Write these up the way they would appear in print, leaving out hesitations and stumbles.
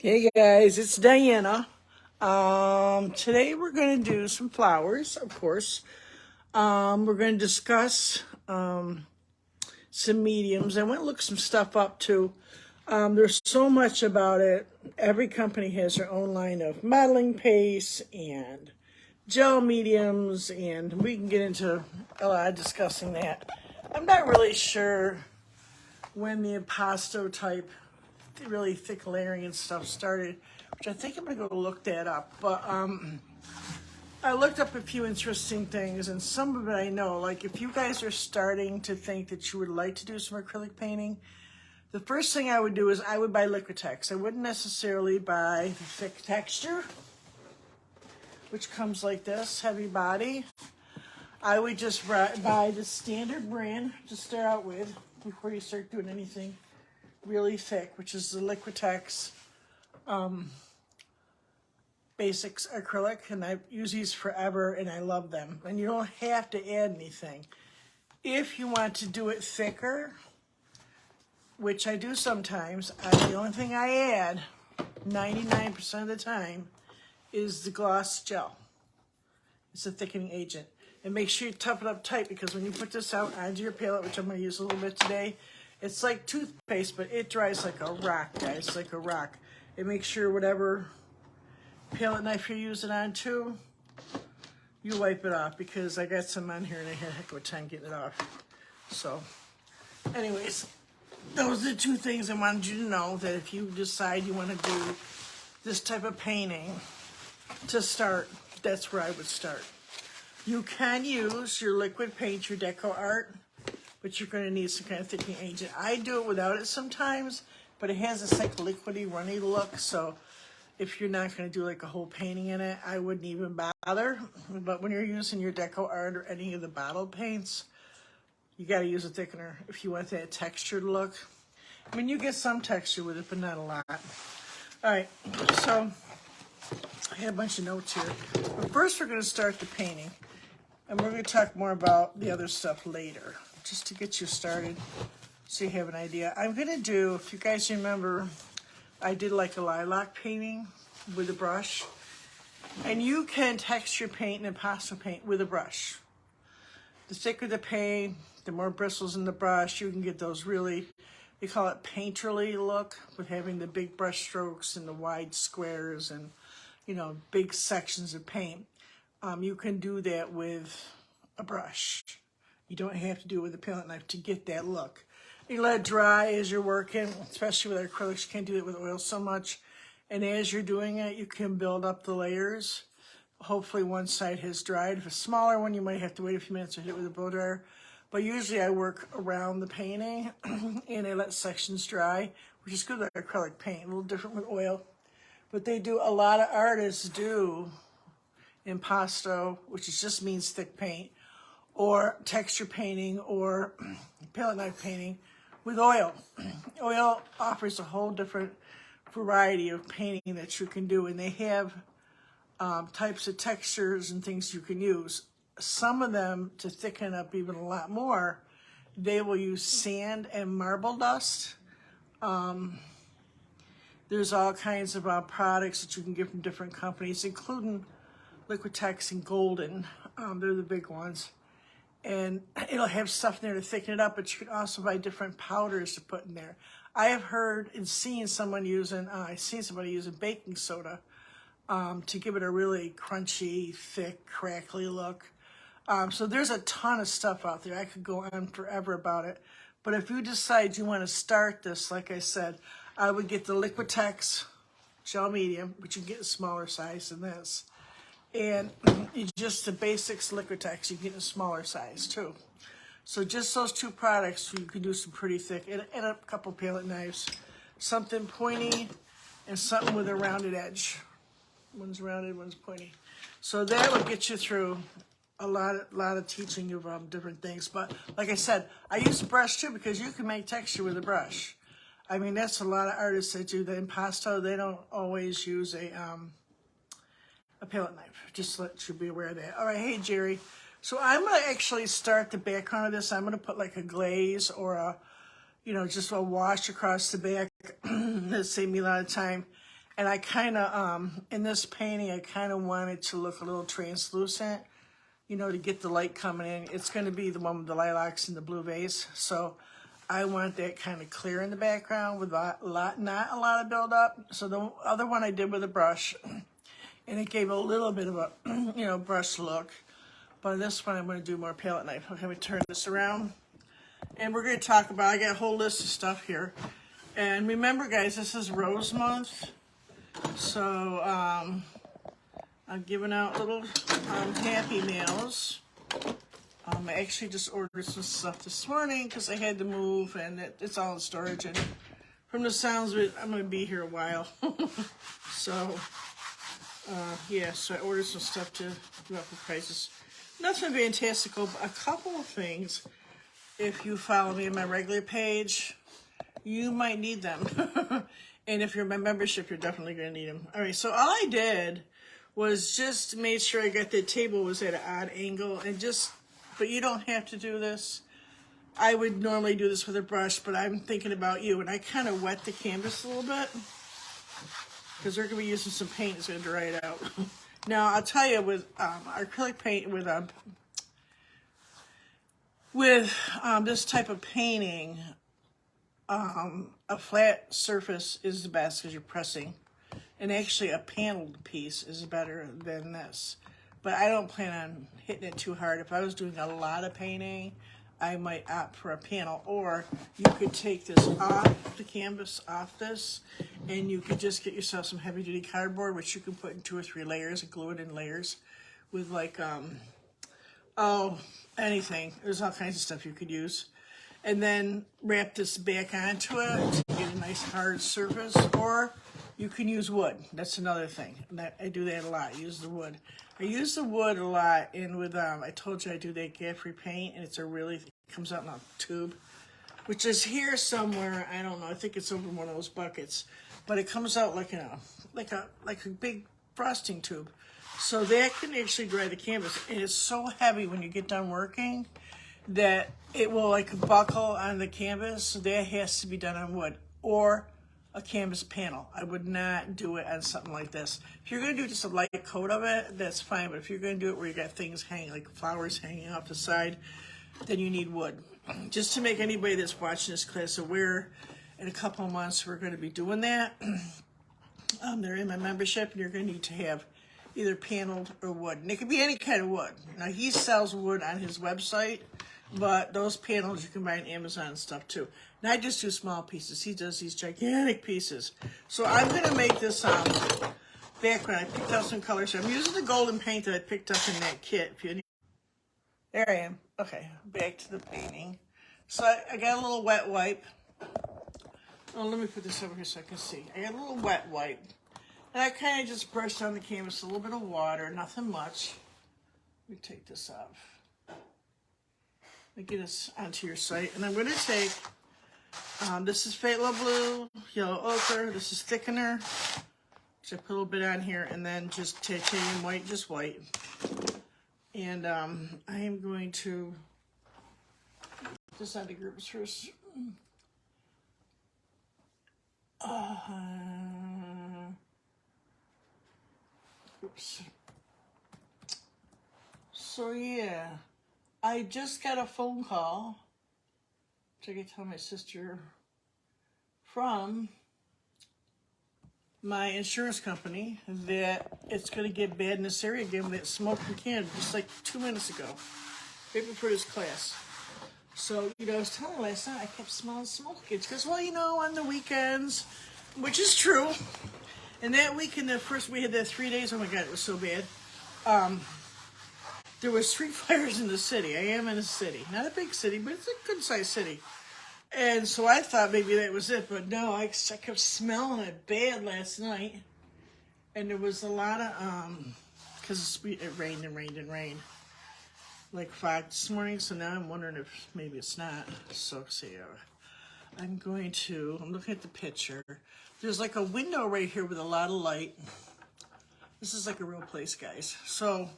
Hey guys, it's Diana. Today we're going to do some flowers, of course. We're going to discuss some mediums. I went and looked some stuff up too. There's so much about it. Every company has their own line of modeling paste and gel mediums, and we can get into a lot of discussing that. I'm not really sure when the impasto type, really thick layering and stuff started, which I think I'm gonna go look that up. But I looked up a few interesting things, and some of it I know. Like if you guys are starting to think that you would like to do some acrylic painting, the first thing I would do is I would buy Liquitex. I wouldn't necessarily buy the thick texture, which comes like this, heavy body. I would just buy the standard brand to start out with before you start doing anything really thick, which is the Liquitex Basics acrylic, and I've used these forever and I love them. And you don't have to add anything. If you want to do it thicker, which I do sometimes, the only thing I add 99% of the time is the gloss gel. It's a thickening agent. And make sure you tough it up tight, because when you put this out onto your palette, which I'm going to use a little bit today, it's like toothpaste, but it dries like a rock, guys, like a rock. And make sure whatever palette knife you're using on too, you wipe it off, because I got some on here and I had a heck of a time getting it off. So, anyways, those are the two things I wanted you to know, that if you decide you want to do this type of painting to start, that's where I would start. You can use your liquid paint, your deco art, but you're going to need some kind of thickening agent. I do it without it sometimes, but it has this like liquidy, runny look. So if you're not going to do like a whole painting in it, I wouldn't even bother. But when you're using your deco art or any of the bottled paints, you got to use a thickener if you want that textured look. I mean, you get some texture with it, but not a lot. All right, so I have a bunch of notes here. But first, we're going to start the painting, and we're going to talk more about the other stuff later, just to get you started so you have an idea. I'm going to do, if you guys remember, I did like a lilac painting with a brush. And you can texture paint and impasto paint with a brush. The thicker the paint, the more bristles in the brush, you can get those really, they call it painterly look, with having the big brush strokes and the wide squares and, you know, big sections of paint. You can do that with a brush. You don't have to do it with a palette knife to get that look. You let it dry as you're working, especially with acrylics. You can't do it with oil so much. And as you're doing it, you can build up the layers. Hopefully one side has dried. If it's a smaller one, you might have to wait a few minutes to hit it with a blow dryer. But usually I work around the painting and I let sections dry, which is good with acrylic paint, a little different with oil. But they do, a lot of artists do impasto, which just means thick paint, or texture painting, or palette knife painting with oil. Oil offers a whole different variety of painting that you can do, and they have types of textures and things you can use. Some of them, to thicken up even a lot more, they will use sand and marble dust. There's all kinds of products that you can get from different companies, including Liquitex and Golden. They're the big ones. And it'll have stuff in there to thicken it up, but you can also buy different powders to put in there. I have heard and seen someone using, somebody using baking soda to give it a really crunchy, thick, crackly look. So there's a ton of stuff out there. I could go on forever about it. But if you decide you want to start this, like I said, I would get the Liquitex gel medium, which you can get a smaller size than this. And just the basics Liquitex, you get a smaller size too. So just those two products, you can do some pretty thick, and a couple palette knives. Something pointy and something with a rounded edge. One's rounded, one's pointy. So that would get you through a lot of teaching of different things. But like I said, I use a brush too, because you can make texture with a brush. I mean, that's a lot of artists that do the impasto. They don't always use a palette knife. Just let you be aware of that. All right, hey Jerry. So I'm gonna actually start the background of this. I'm gonna put like a glaze or a, just a wash across the back. That saved me a lot of time. And I kind of, in this painting, I kind of want it to look a little translucent, you know, to get the light coming in. It's going to be the one with the lilacs and the blue vase. So I want that kind of clear in the background with not a lot of buildup. So the other one I did with a brush, and it gave a little bit of a, you know, brush look. But this one I'm going to do more palette knife. Okay, let me turn this around. And we're going to talk about, I got a whole list of stuff here. And remember, guys, this is Rose Month. So I'm giving out little Happy Meals. I actually just ordered some stuff this morning because I had to move, and it's all in storage. And from the sounds of it, I'm going to be here a while. So, yeah, so I ordered some stuff to do up the prices. Nothing fantastical, but a couple of things. If you follow me on my regular page, you might need them. And if you're my membership, you're definitely going to need them. All right, so all I did was just made sure I got the table was at an odd angle, and just, but you don't have to do this. I would normally do this with a brush, but I'm thinking about you, and I kind of wet the canvas a little bit because we're going to be using some paint that's going to dry it out. Now, I'll tell you, with acrylic paint, with this type of painting, a flat surface is the best because you're pressing. And actually, a paneled piece is better than this. But I don't plan on hitting it too hard. If I was doing a lot of painting, I might opt for a panel. Or you could take this off the canvas, off this, and you could just get yourself some heavy-duty cardboard, which you can put in 2 or 3 layers and glue it in layers with, like, anything. There's all kinds of stuff you could use. And then wrap this back onto it to get a nice hard surface. Or you can use wood. That's another thing. And I do that a lot, use the wood. I use the wood a lot, and with, I told you I do that gap-free paint, and it comes out in a tube, which is here somewhere. I don't know, I think it's over one of those buckets. But it comes out like a big frosting tube. So that can actually dry the canvas. And it's so heavy when you get done working that it will like buckle on the canvas. So that has to be done on wood or a canvas panel. I would not do it on something like this. If you're going to do just a light coat of it, that's fine. But if you're going to do it where you got things hanging, like flowers hanging off the side, then you need wood. Just to make anybody that's watching this class aware, in a couple of months we're going to be doing that. They're in my membership, and you're going to need to have either paneled or wood. And it could be any kind of wood. Now, he sells wood on his website, but those panels you can buy on Amazon and stuff too. And I just do small pieces. He does these gigantic pieces. So I'm going to make this background. I picked out some colors. I'm using the golden paint that I picked up in that kit. If you need. There I am. Okay, back to the painting. So I got a little wet wipe. Oh, let me put this over here so I can see. I got a little wet wipe. And I kind of just brushed on the canvas a little bit of water, nothing much. Let me take this off. Let me get this onto your site. And I'm going to take, this is Phthalo Blue, Yellow Ochre, this is thickener, which I put a little bit on here, and then just titanium white, just white. And I am going to put this onto groups first. Oops. So yeah, I just got a phone call, which I can tell my sister, from my insurance company that it's going to get bad in this area again with that smoke in Canada, just like 2 minutes ago, right before this class. So, you know, I was telling her last night I kept smelling smoke again. She goes, well, you know, on the weekends, which is true. And that weekend, the first we had that 3 days, oh my God, it was so bad. There was 3 fires in the city. I am in a city. Not a big city, but it's a good-sized city. And so I thought maybe that was it, but no, I kept smelling it bad last night. And there was a lot of, because it rained and rained and rained, like fog this morning, so now I'm wondering if maybe it's not. So, see, I'm looking at the picture. There's like a window right here with a lot of light. This is like a real place, guys. So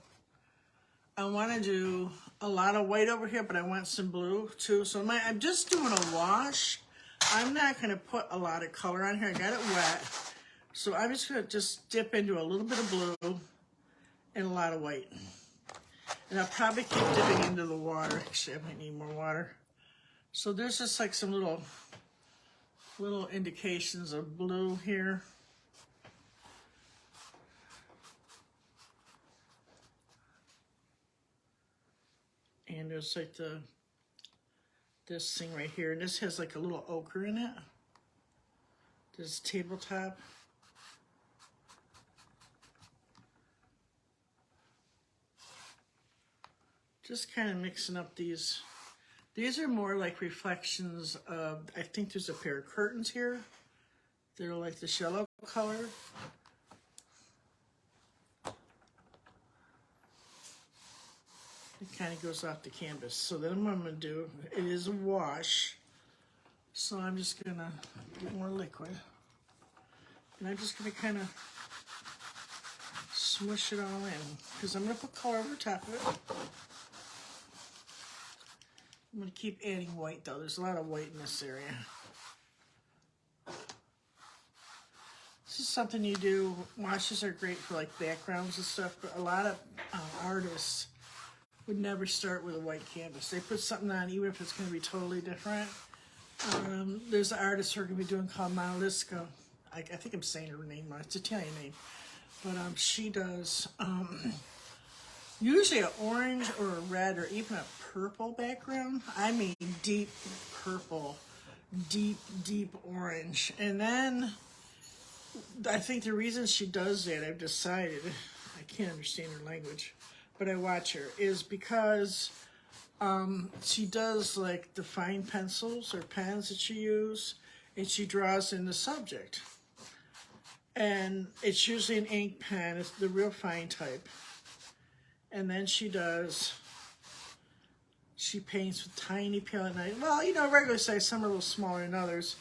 I want to do a lot of white over here, but I want some blue too. So I'm just doing a wash. I'm not going to put a lot of color on here. I got it wet. So I'm just going to just dip into a little bit of blue and a lot of white. And I'll probably keep dipping into the water. Actually, I might need more water. So there's just like some little indications of blue here. And there's like this thing right here. And this has like a little ochre in it. This tabletop. Just kind of mixing up these. These are more like reflections of, I think there's a pair of curtains here. They're like the yellow color. It kind of goes off the canvas. So then what I'm going to do, it is a wash. So I'm just going to get more liquid. And I'm just going to kind of smush it all in. Because I'm going to put color over top of it. I'm going to keep adding white though. There's a lot of white in this area. This is something you do. Washes are great for like backgrounds and stuff, but a lot of artists would never start with a white canvas. They put something on, even if it's going to be totally different. There's an artist who are going to be doing called Monalisco. I think I'm saying her name right. It's an Italian name. But she does usually an orange or a red or even a purple background. I mean deep purple, deep orange. And then I think the reason she does that, I've decided, I can't understand her language, but I watch her, is because she does like the fine pencils or pens that she uses, and she draws in the subject. And it's usually an ink pen, it's the real fine type. And then she paints with tiny palette knife. Well, you know, regular size, some are a little smaller than others.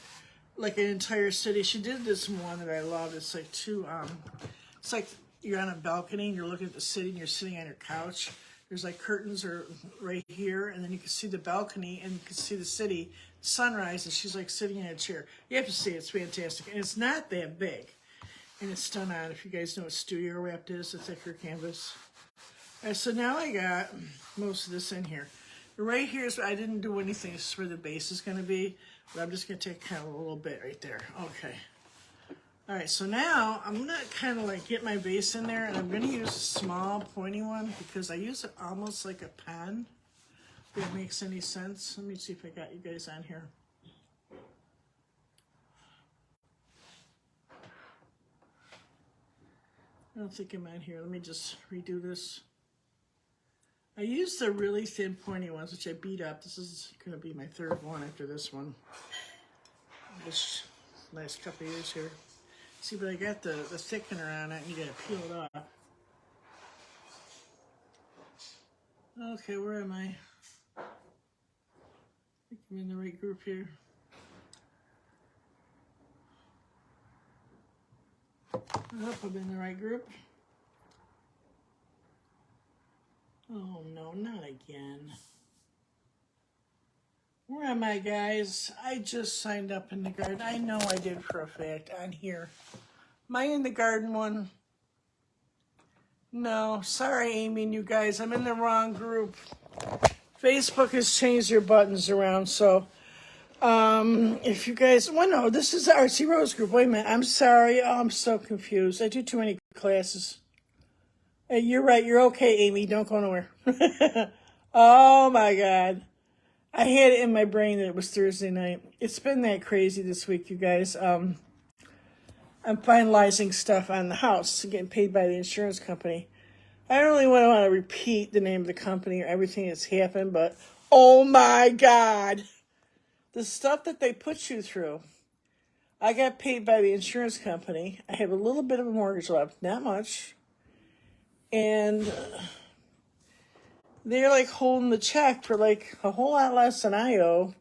Like an entire city. She did this one that I love. It's like it's like you're on a balcony and you're looking at the city and you're sitting on your couch. There's like curtains are right here, and then you can see the balcony and you can see the city, sunrise, and she's like sitting in a chair. You have to see it, it's fantastic. And it's not that big. And it's done on, if you guys know what studio wrapped is, a thicker canvas. All right, so now I got most of this in here. Right here is, I didn't do anything. This is where the base is going to be, but I'm just going to take kind of a little bit right there. Okay. All right, so now I'm going to kind of like get my base in there, and I'm going to use a small pointy one because I use it almost like a pen, if that makes any sense. Let me see if I got you guys on here. I don't think I'm on here. Let me just redo this. I used the really thin pointy ones, which I beat up. This is going to be my third one after this one. This last couple of years here. See, but I got the thickener on it, and you got to peel it off. Okay, where am I? I think I'm in the right group here. I hope I'm in the right group. Oh no, not again. Where am I, guys? I just signed up in the garden. I know I did for a fact on here. Am I in the garden one? No, sorry, Amy and you guys. I'm in the wrong group. Facebook has changed their buttons around, so if you guys, well, no, this is the Artsy Rose group. Wait a minute, I'm sorry. Oh, I'm so confused. I do too many classes. Hey, you're right. You're okay, Amy. Don't go nowhere. Oh, my God. I had it in my brain that it was Thursday night. It's been that crazy this week, you guys. I'm finalizing stuff on the house, getting paid by the insurance company. I don't really want to repeat the name of the company or everything that's happened, but oh, my God. The stuff that they put you through. I got paid by the insurance company. I have a little bit of a mortgage left, not much. And they're like holding the check for like a whole lot less than I owe.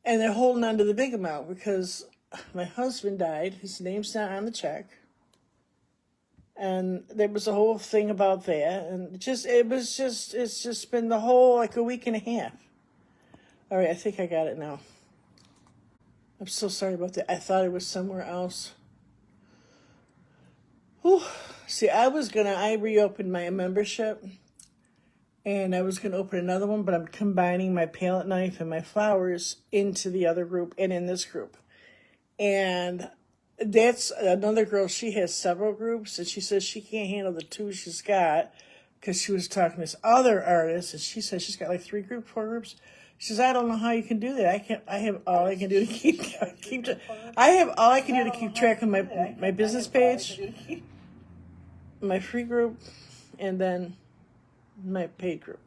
And they're holding on to the big amount because my husband died. His name's not on the check. And there was a whole thing about that. And it's just been the whole like a week and a half. All right, I think I got it now. I'm so sorry about that. I thought it was somewhere else. Whew. See, I reopened my membership, and I was gonna open another one, but I'm combining my palette knife and my flowers into the other group and in this group. And that's another girl, she has several groups, and she says she can't handle the two she's got, because she was talking to this other artist, and she says she's got like 4 groups. She says, I don't know how you can do that. I have all I can do to keep track of my business page, my free group, and then my paid group.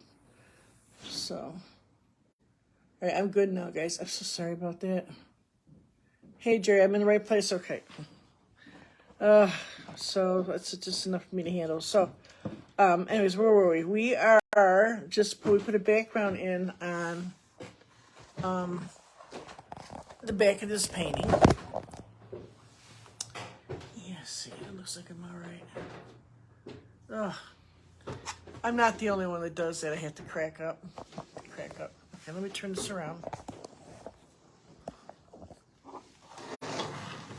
So, all right, I'm good now, guys. I'm so sorry about that. Hey, Jerry, I'm in the right place. Okay. So that's just enough for me to handle. So, anyways, where were we? We put a background in on the back of this painting. Yeah, see, it looks like I'm all right. I'm not the only one that does that. I have to crack up. Okay, let me turn this around.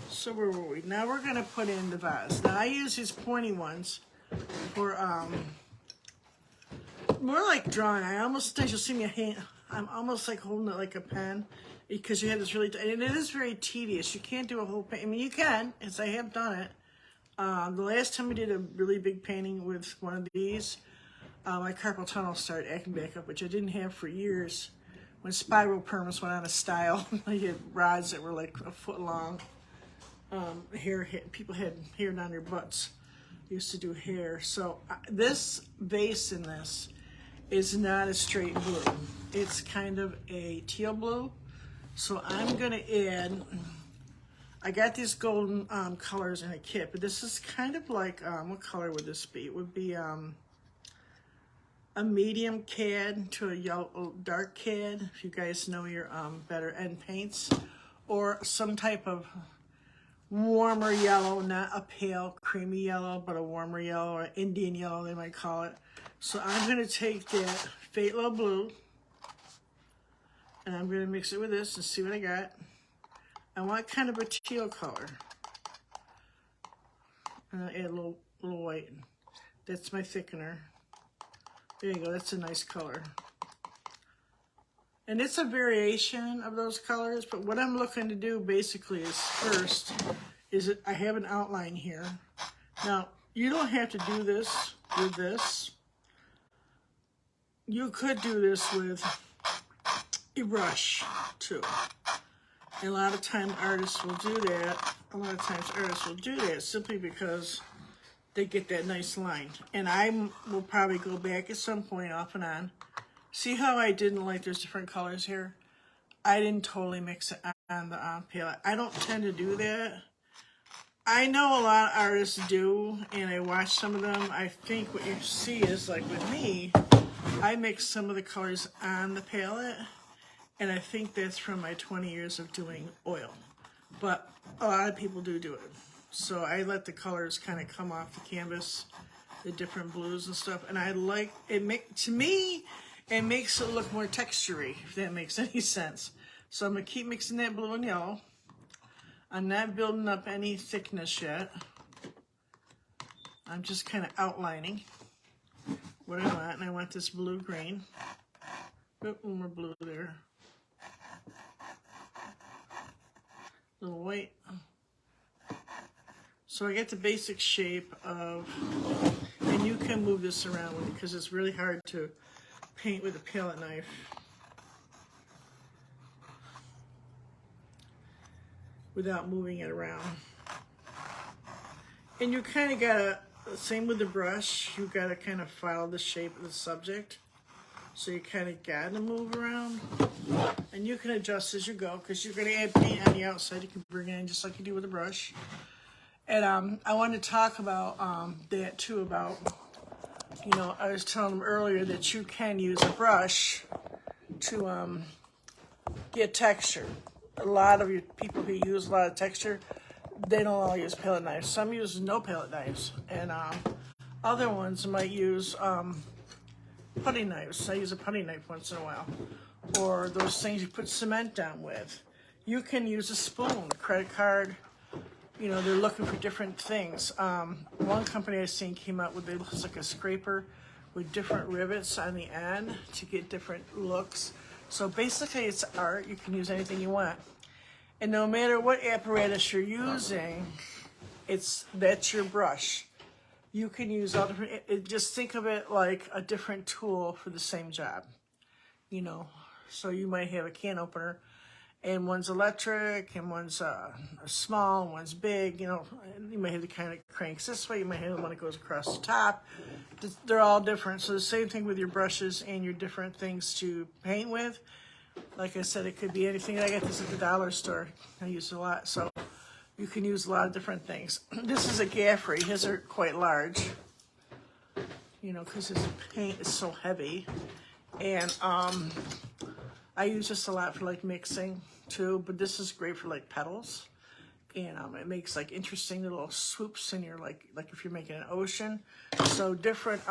So where were we? Now we're gonna put in the vase. Now I use these pointy ones for more like drawing. Sometimes you'll see me hand. I'm almost like holding it like a pen, because you have this really, and it is very tedious. You can't do a whole painting. I mean, you can, as I have done it. The last time we did a really big painting with one of these, my carpal tunnel started acting back up, which I didn't have for years. When spiral permas went out of style, I had rods that were like a foot long. People had hair down their butts. Used to do hair. So this base in this is not a straight blue. It's kind of a teal blue. So I'm gonna add, I got these golden colors in a kit, but this is kind of like, what color would this be? It would be a medium cad to a yellow, dark cad, if you guys know your better end paints, or some type of warmer yellow, not a pale creamy yellow, but a warmer yellow, or Indian yellow they might call it. So I'm going to take that Phthalo blue, and I'm going to mix it with this and see what I got. I want kind of a teal color. And I'll add a little white. That's my thickener. There you go, that's a nice color. And it's a variation of those colors, but what I'm looking to do basically is first, I have an outline here. Now, you don't have to do this with this. You could do this with a brush too. And a lot of times artists will do that. Simply because they get that nice line. And I will probably go back at some point off and on. See how I didn't like there's different colors here? I didn't totally mix it on the palette. I don't tend to do that. I know a lot of artists do, and I watch some of them. I think what you see is, like with me, I mix some of the colors on the palette, and I think that's from my 20 years of doing oil. But a lot of people do it. So I let the colors kind of come off the canvas, the different blues and stuff, and I like it. To me, it makes it look more textury, if that makes any sense. So I'm going to keep mixing that blue and yellow. I'm not building up any thickness yet. I'm just kind of outlining what I want, and I want this blue-green. One more blue there. A little white. So I get the basic shape of, and you can move this around with it because it's really hard to paint with a palette knife. Without moving it around. And you kind of gotta, same with the brush, you gotta kind of follow the shape of the subject. So you kind of gotta move around. And you can adjust as you go, because you're gonna add paint on the outside. You can bring it in just like you do with a brush. And I wanted to talk about that too, about, I was telling them earlier that you can use a brush to get texture. A lot of you people who use a lot of texture, they don't all use palette knives. Some use no palette knives, and other ones might use putty knives. I use a putty knife once in a while, or those things you put cement down with. You can use a spoon, a credit card, you know, they're looking for different things. One company I've seen came out with, it looks like a scraper with different rivets on the end to get different looks. So basically it's art. You can use anything you want. And no matter what apparatus you're using, that's your brush. You can use all different, just think of it like a different tool for the same job, you know. So you might have a can opener, and one's electric, and one's small, and one's big, you know. You might have the kind that cranks this way, you might have the one that goes across the top. They're all different. So the same thing with your brushes and your different things to paint with. Like I said, it could be anything. I got this at the dollar store. I use it a lot, so you can use a lot of different things. This is a Gaffrey. His are quite large, you know, because his paint is so heavy. And I use this a lot for like mixing too, but this is great for like petals. And it makes like interesting little swoops in your like if you're making an ocean. So different.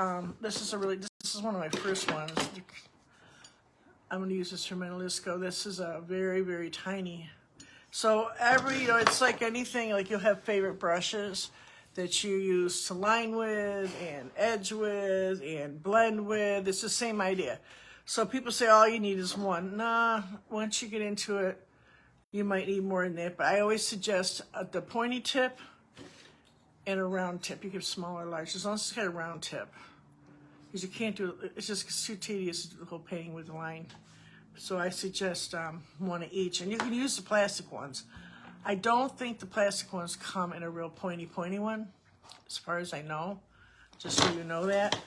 This is one of my first ones. I'm going to use this for my Lisco. This is a very, very tiny. So you know, it's like anything, like you'll have favorite brushes that you use to line with and edge with and blend with. It's the same idea. So people say all you need is one. Nah, once you get into it, you might need more than that. But I always suggest the pointy tip and a round tip. You can have small or large, as long as it's got a round tip. Because you can't do it, it's too tedious to do the whole painting with the line. So I suggest one of each. And you can use the plastic ones. I don't think the plastic ones come in a real pointy one, as far as I know, just so you know that.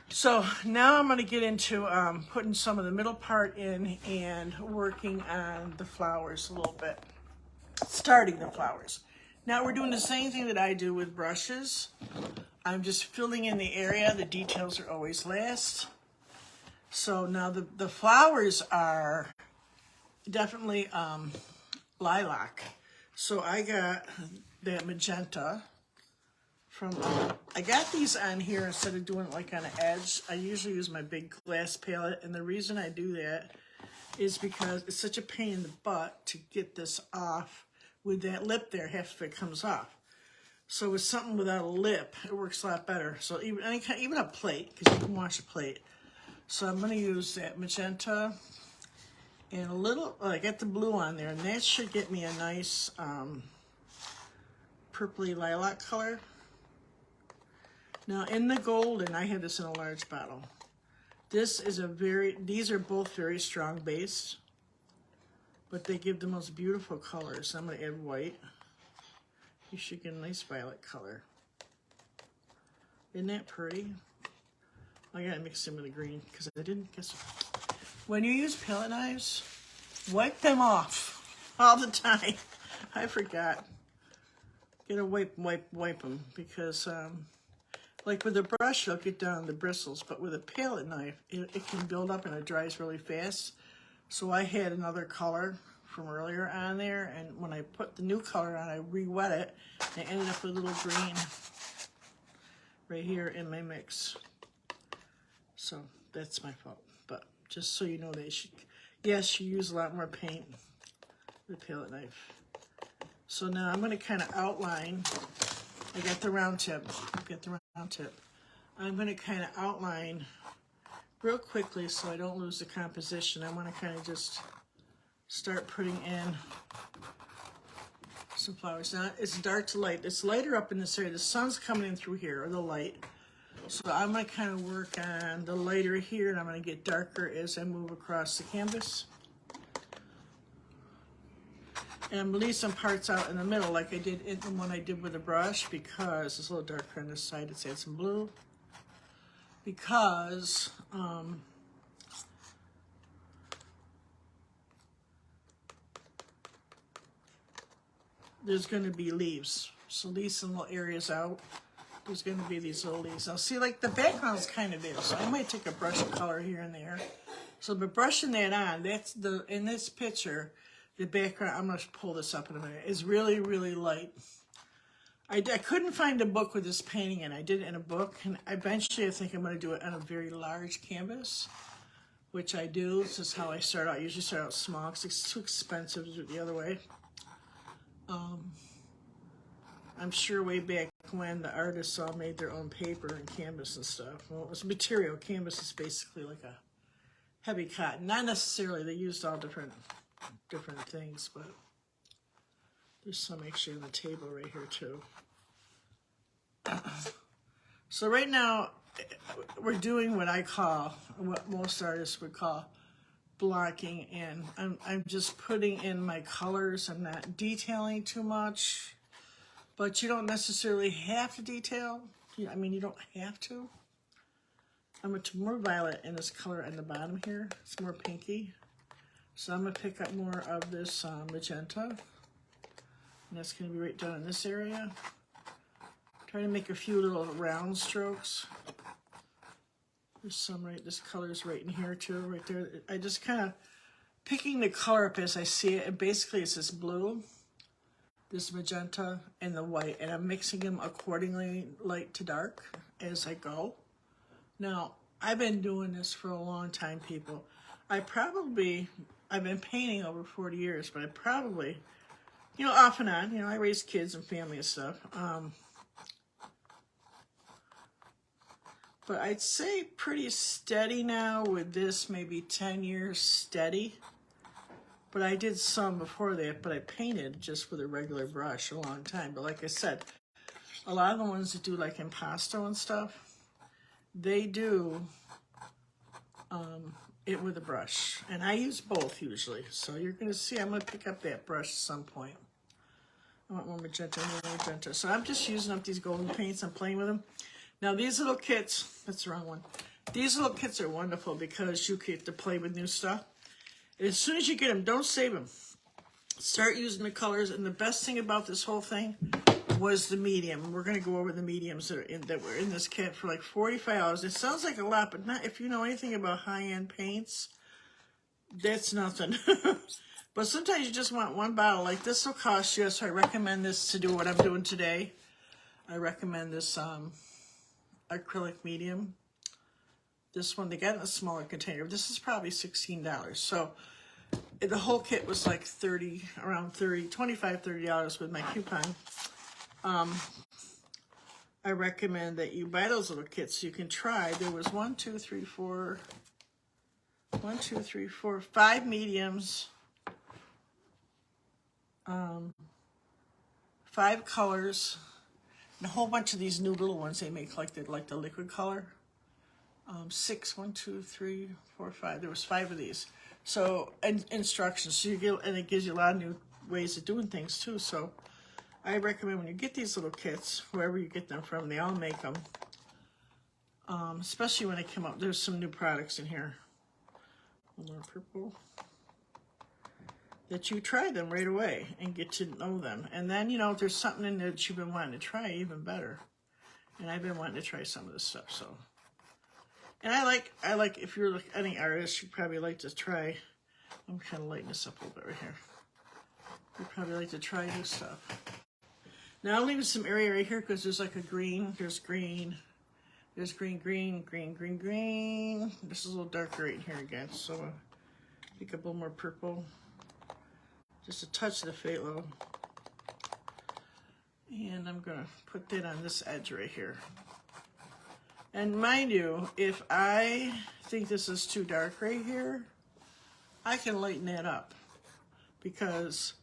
So now I'm going to get into putting some of the middle part in and working on the flowers a little bit, starting the flowers. Now we're doing the same thing that I do with brushes. I'm just filling in the area. The details are always last. So now the flowers are definitely lilac. So I got that magenta from, I got these on here instead of doing it like on an edge. I usually use my big glass palette, and the reason I do that is because it's such a pain in the butt to get this off. With that lip there, half of it comes off. So with something without a lip, it works a lot better. So even a plate, because you can wash a plate. So I'm going to use that magenta and a little, I got the blue on there, and that should get me a nice purpley lilac color. Now in the golden, I have this in a large bottle. These are both very strong base, but they give the most beautiful colors. So I'm going to add white. You should get a nice violet color. Isn't that pretty? I gotta mix them with the green because I didn't guess. When you use palette knives, wipe them off all the time. I forgot. Gotta wipe them because, like with a brush, you'll get down the bristles, but with a palette knife, it can build up and it dries really fast. So I had another color from earlier on there, and when I put the new color on, I re-wet it, and I ended up with a little green right here in my mix. So that's my fault, but just so you know that yes, you use a lot more paint with a palette knife. So now I'm going to kind of outline. I got the round tip. I'm going to kind of outline real quickly so I don't lose the composition. I want to kind of just start putting in some flowers. Now it's dark to light. It's lighter up in this area. The sun's coming in through here, or the light. So I'm going to kind of work on the lighter here, and I'm going to get darker as I move across the canvas. And I'm going to leave some parts out in the middle like I did in the one I did with a brush, because it's a little darker on this side. Let's add some blue. Because there's going to be leaves. So leave some little areas out. There's going to be these little leaves. Now see, like the background's kind of there, so I might take a brush of color here and there. So by brushing that on, that's in this picture, the background, I'm going to pull this up in a minute, is really, really light. I couldn't find a book with this painting in. I did it in a book, and eventually I think I'm going to do it on a very large canvas, which I do. This is how I start out. I usually start out small because it's too expensive to do it the other way. I'm sure way back when the artists all made their own paper and canvas and stuff. Well, it was material. Canvas is basically like a heavy cotton. Not necessarily. They used all different things, but there's some actually on the table right here too. So right now, we're doing what I call, what most artists would call, blocking in. I'm just putting in my colors. I'm not detailing too much, but you don't necessarily have to detail. I mean, you don't have to. I'm going to more violet in this color at the bottom here. It's more pinky. So I'm going to pick up more of this magenta. And that's going to be right down in this area. Try to make a few little round strokes. There's some right, this color's right in here too, right there. I just kind of picking the color up as I see it. And basically it's this blue, this magenta, and the white. And I'm mixing them accordingly, light to dark, as I go. Now, I've been doing this for a long time, people. I've been painting over 40 years, but I probably, you know, off and on, you know, I raise kids and family and stuff. But I'd say pretty steady now with this, maybe 10 years steady. But I did some before that, but I painted just with a regular brush a long time. But like I said, a lot of the ones that do like impasto and stuff, they do it with a brush. And I use both usually. So you're going to see, I'm going to pick up that brush at some point. I want more magenta, more magenta. So I'm just using up these golden paints. I'm playing with them. Now these little kits, that's the wrong one. These little kits are wonderful because you get to play with new stuff. And as soon as you get them, don't save them. Start using the colors. And the best thing about this whole thing was the medium. We're going to go over the mediums that were in this kit for like $45. It sounds like a lot, but not if you know anything about high-end paints. That's nothing. But sometimes you just want one bottle. Like this will cost you, so I recommend this to do what I'm doing today. I recommend this acrylic medium. This one, they got in a smaller container. This is probably $16. So the whole kit was like around $25-$30 with my coupon. I recommend that you buy those little kits so you can try. There was 5 mediums, 5 colors, and a whole bunch of these new little ones they make like the liquid color. 6, 1, 2, 3, 4, 5. There was 5 of these. So, and instructions. So you get, and it gives you a lot of new ways of doing things too. So I recommend when you get these little kits, wherever you get them from, they all make them. Especially when they come up. There's some new products in here. A little more purple. That you try them right away and get to know them. And then, you know, if there's something in there that you've been wanting to try, even better. And I've been wanting to try some of this stuff, so. And I like if you're like any artist, you'd probably like to try, I'm kind of lighting this up a little bit right here. You'd probably like to try new stuff. Now I'll leave some area right here because there's like a green, there's green, there's green, green, green, green, green. This is a little darker right here again, so pick up a little more purple. Just a touch of the phthalo. And I'm gonna put that on this edge right here. And mind you, if I think this is too dark right here, I can lighten that up because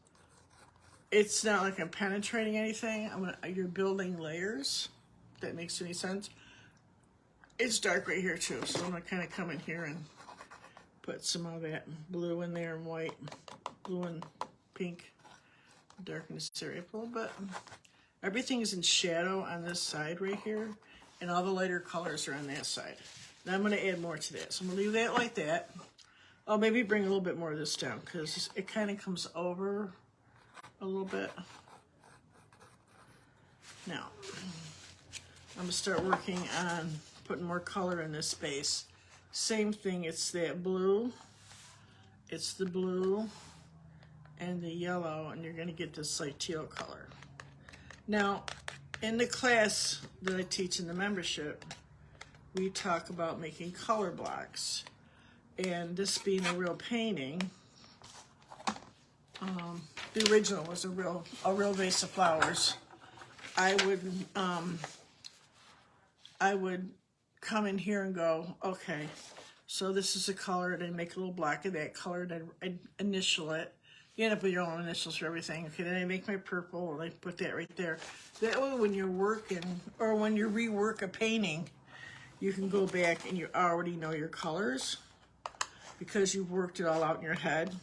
it's not like I'm penetrating anything. You're building layers. If that makes any sense. It's dark right here too, so I'm gonna kind of come in here and put some of that blue in there and white, blue and pink, darken this area up a little bit. Everything is in shadow on this side right here. And all the lighter colors are on that side. Now I'm going to add more to that. So I'm going to leave that like that. I'll maybe bring a little bit more of this down because it kind of comes over a little bit. Now, I'm going to start working on putting more color in this space. Same thing, it's that blue. It's the blue and the yellow, and you're going to get this like teal color. Now, in the class that I teach in the membership, we talk about making color blocks. And this being a real painting, the original was a real vase of flowers. I would come in here and go, okay, so this is a color, and I make a little block of that color, and I initial it. You end up with your own initials for everything. Okay, then I make my purple, and I put that right there. That way when you're working, or when you rework a painting, you can go back and you already know your colors because you've worked it all out in your head.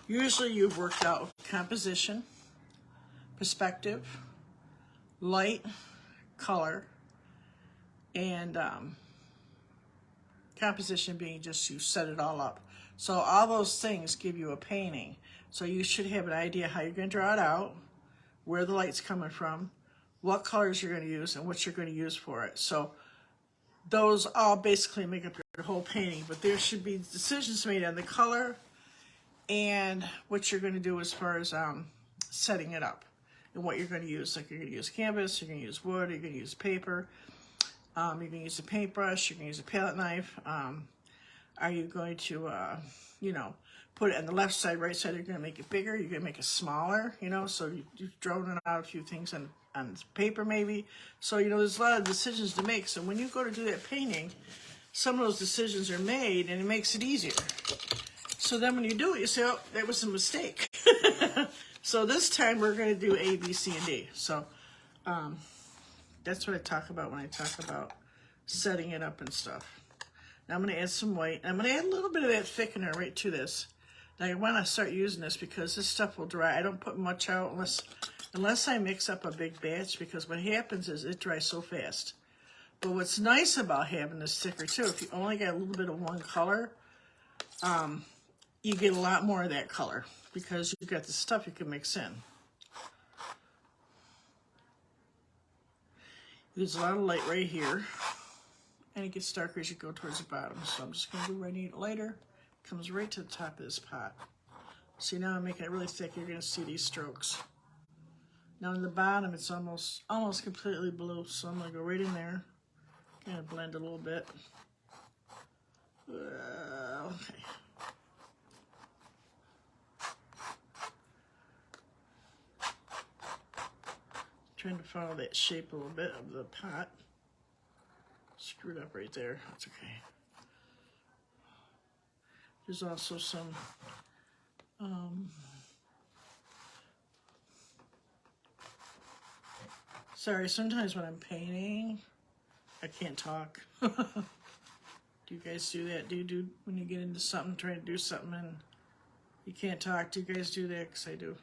Usually you've worked out composition, perspective, light, color, and composition being just you set it all up. So all those things give you a painting. So you should have an idea how you're going to draw it out, where the light's coming from, what colors you're going to use, and what you're going to use for it. So those all basically make up your whole painting, but there should be decisions made on the color and what you're going to do as far as setting it up and what you're going to use. Like you're going to use canvas, you're going to use wood, you're going to use paper, you're going to use a paintbrush, you're going to use a palette knife. Are you going to, put it on the left side, right side? You're going to make it bigger, you're going to make it smaller, so you've drawn out a few things on paper maybe. So, there's a lot of decisions to make. So when you go to do that painting, some of those decisions are made and it makes it easier. So then when you do it, you say, oh, that was a mistake. So this time we're going to do A, B, C, and D. So that's what I talk about when I talk about setting it up and stuff. Now I'm going to add some white. I'm going to add a little bit of that thickener right to this. Now I want to start using this because this stuff will dry. I don't put much out unless I mix up a big batch, because what happens is it dries so fast. But what's nice about having this thicker too, if you only got a little bit of one color, you get a lot more of that color because you've got the stuff you can mix in. There's a lot of light right here, and it gets darker as you go towards the bottom. So I'm just going to do where I need it lighter. It comes right to the top of this pot. See, now I'm making it really thick. You're going to see these strokes. Now on the bottom, it's almost completely blue, so I'm going to go right in there. Kind of blend a little bit. Okay. Trying to follow that shape a little bit of the pot. Screwed up right there. That's okay. There's also some sorry, sometimes when I'm painting, I can't talk. Do you guys do that? Do you do when you get into something, trying to do something and you can't talk? Do you guys do that? Because I do.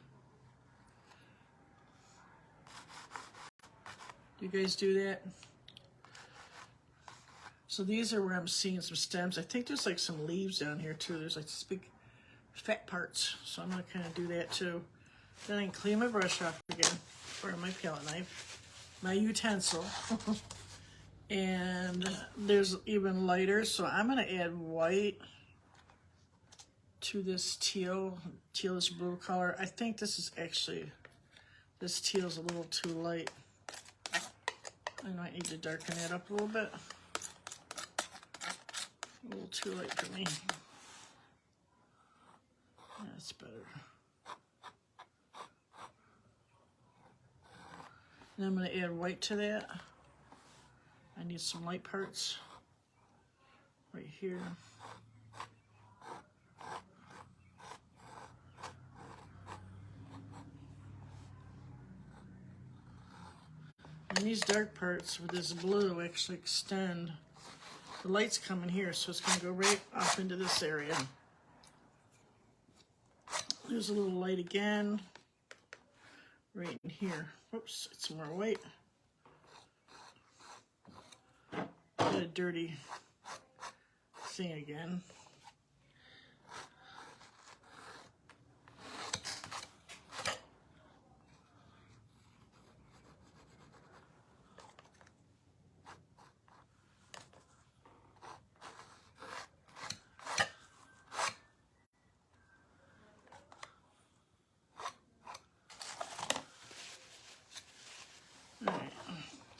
Do you guys do that? So these are where I'm seeing some stems. I think there's like some leaves down here too. There's like these big fat parts. So I'm gonna kind of do that too. Then I can clean my brush off again, or my palette knife, my utensil. And there's even lighter, so I'm gonna add white to this tealish blue color. I think this teal's a little too light. I might need to darken that up a little bit. A little too light for me. That's better. And I'm going to add white to that. I need some light parts right here. And these dark parts with this blue actually extend. The light's coming here, so it's going to go right off into this area. There's a little light again, right in here. Oops, it's some more white. Got a dirty thing again.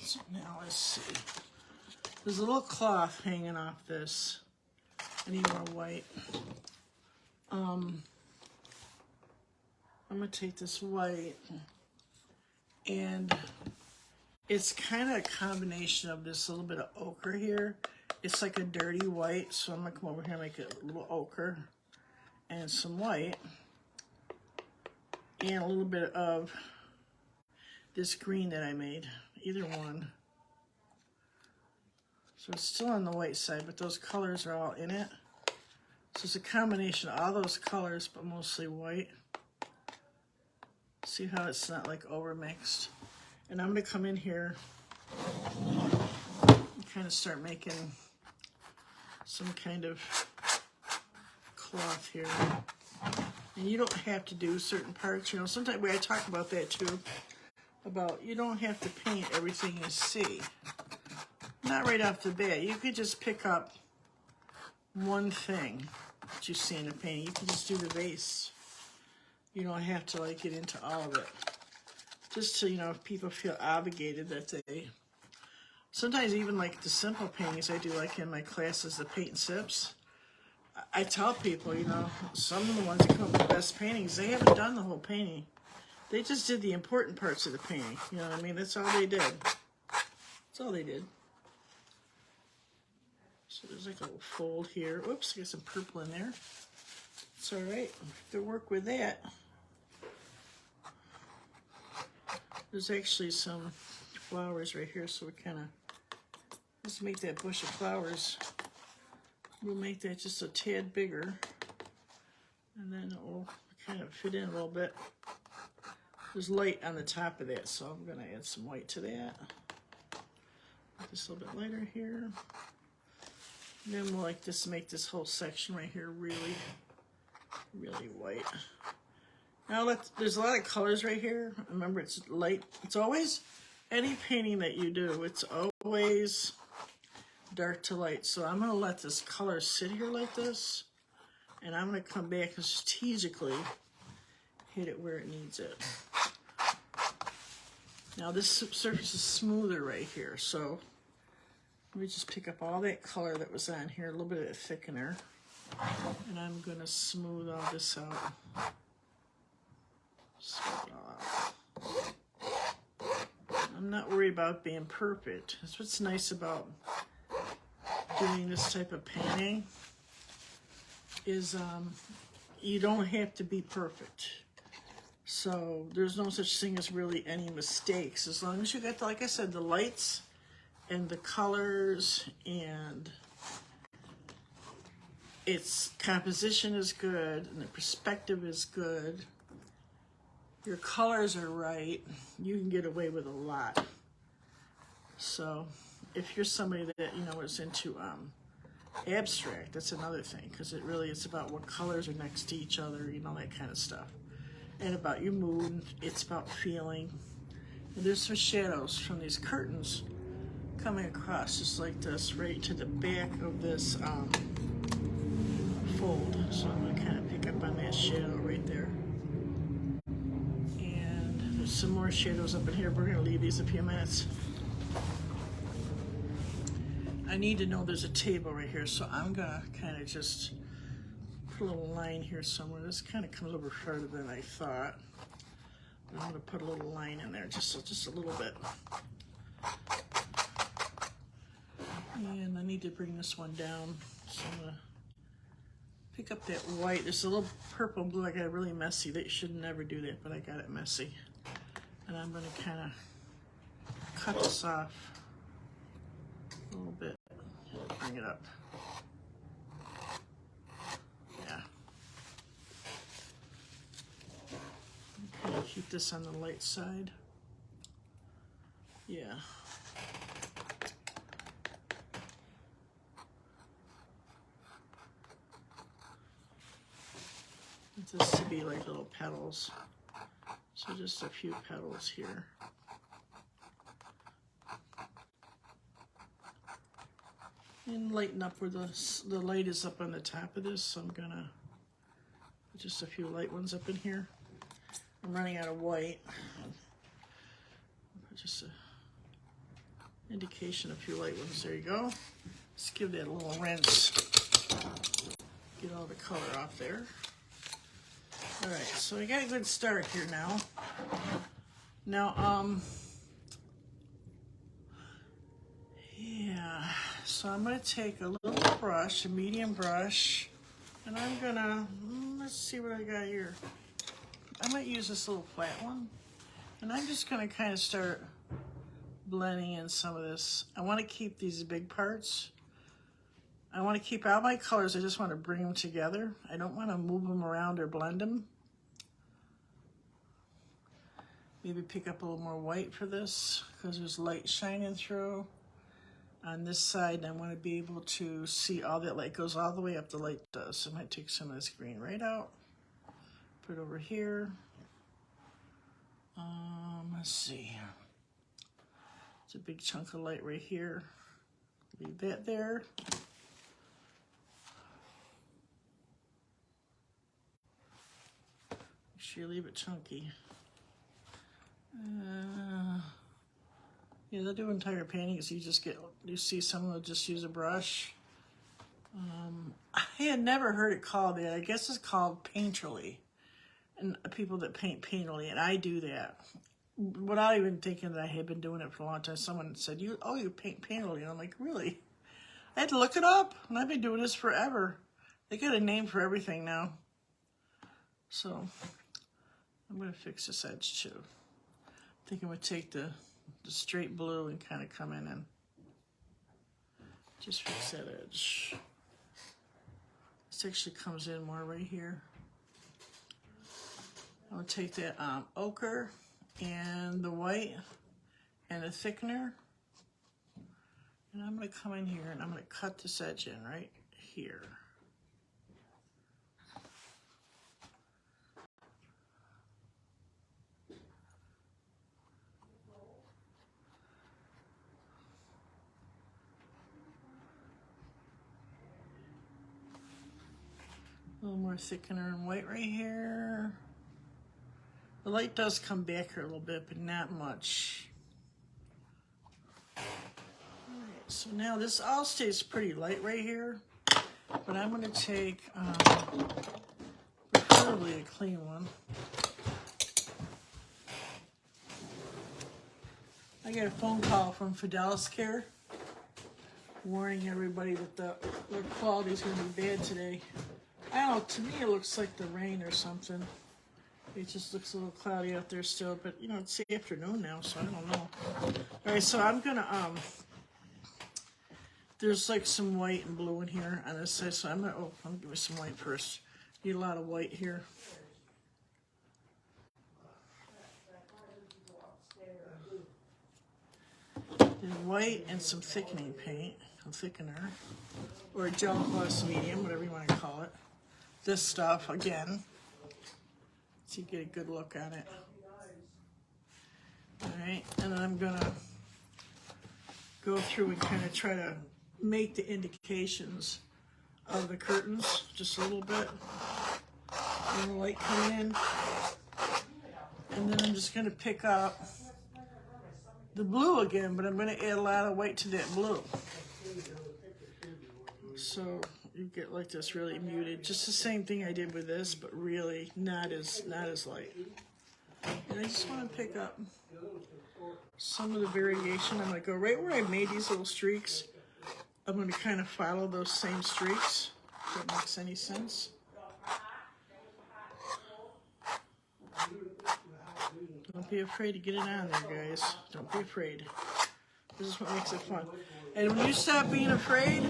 So now let's see. There's a little cloth hanging off this. I need more white. I'm gonna take this white and It's kind of a combination of this little bit of ochre here. It's like a dirty white, so I'm going to come over here and make it a little ochre and some white. And a little bit of this green that I made, either one. So it's still on the white side, but those colors are all in it. So it's a combination of all those colors, but mostly white. See how it's not like overmixed? And I'm gonna come in here and kind of start making some kind of cloth here. And you don't have to do certain parts, you know, sometimes I talk about that too, about you don't have to paint everything you see. Not right off the bat. You could just pick up one thing that you see in a painting. You can just do the base. You don't have to like get into all of it. Just so, you know, if people feel obligated that they... Sometimes even like the simple paintings I do, like in my classes, the paint and sips, I tell people, you know, some of the ones that come up with the best paintings, they haven't done the whole painting. They just did the important parts of the painting. You know what I mean? That's all they did. That's all they did. So there's like a little fold here. Oops, I got some purple in there. It's all right. To work with that. There's actually some flowers right here, so we kind of just make that bush of flowers. We'll make that just a tad bigger, and then it will kind of fit in a little bit. There's light on the top of that, so I'm going to add some white to that. Just a little bit lighter here. And then we'll like this, make this whole section right here really, really white. Now there's a lot of colors right here. Remember, it's light. It's always, any painting that you do, it's always dark to light. So I'm gonna let this color sit here like this, and I'm gonna come back and strategically hit it where it needs it. Now this surface is smoother right here, so let me just pick up all that color that was on here, a little bit of thickener, and I'm gonna smooth all this out. Smooth it all out. I'm not worried about being perfect. That's what's nice about doing this type of painting, is you don't have to be perfect. So there's no such thing as really any mistakes, as long as you got, like I said, the lights and the colors, and its composition is good, and the perspective is good, your colors are right, you can get away with a lot. So if you're somebody that, you know, is into abstract, that's another thing, because it really is about what colors are next to each other, you know, that kind of stuff. And about your mood, it's about feeling. And there's some shadows from these curtains coming across just like this, right to the back of this fold. So I'm going to kind of pick up on that shadow right there. And there's some more shadows up in here. We're going to leave these a few minutes. I need to know there's a table right here, so I'm going to kind of just put a little line here somewhere. This kind of comes over farther than I thought. I'm going to put a little line in there, just a little bit. And I need to bring this one down. So I'm going to pick up that white. There's a little purple and blue. I got it really messy. They should never do that, but I got it messy. And I'm going to kind of cut this off a little bit. Bring it up. Yeah. Okay, keep this on the light side. Yeah. This to be like little petals. So just a few petals here. And lighten up where the light is up on the top of this, so I'm gonna put just a few light ones up in here. I'm running out of white. Just a indication, a few light ones. There you go. Let's give that a little rinse. Get all the color off there. All right, so we got a good start here now. Now, So I'm going to take a little brush, a medium brush, and I'm going to, let's see what I got here. I might use this little flat one. And I'm just going to kind of start blending in some of this. I want to keep these big parts. I want to keep all my colors. I just want to bring them together. I don't want to move them around or blend them. Maybe pick up a little more white for this because there's light shining through. On this side, I want to be able to see all that light goes all the way up the light does. So I might take some of this green right out, put it over here. Let's see. It's a big chunk of light right here. Leave that there. Make sure you leave it chunky. Yeah, they'll do entire paintings. You see someone will just use a brush. I had never heard it called that. I guess it's called painterly. And people that paint painterly, and I do that. Without even thinking that I had been doing it for a long time. Someone said, you paint painterly. And I'm like, really? I had to look it up, and I've been doing this forever. They got a name for everything now. So, I'm going to fix this edge too. I think I'm going to take the straight blue and kind of come in and just fix that edge. This actually comes in more right here. I'm going to take that ochre and the white and a thickener, and I'm going to come in here and I'm going to cut this edge in right here. A little more thickener and white right here. The light does come back here a little bit, but not much. All right, so now this all stays pretty light right here, but I'm going to take preferably a clean one. I got a phone call from Fidelis Care warning everybody that their quality is going to be bad today. I don't know, to me it looks like the rain or something. It just looks a little cloudy out there still, but you know, it's the afternoon now, so I don't know. All right, so I'm gonna, there's like some white and blue in here on this side, so I'm gonna give me some white first. Need a lot of white here. There's white and some thickening paint, a thickener, or a gel gloss medium, whatever you want to call it. This stuff, again, so you get a good look at it. All right, and then I'm gonna go through and kind of try to make the indications of the curtains just a little bit. And the light coming in. And then I'm just gonna pick up the blue again, but I'm gonna add a lot of white to that blue. So you get like this really muted, just the same thing I did with this, but really not as light. And I just want to pick up some of the variation. I'm going to go right where I made these little streaks. I'm going to kind of follow those same streaks, if that makes any sense. Don't be afraid to get it on there, guys. Don't be afraid. This is what makes it fun. And when you stop being afraid,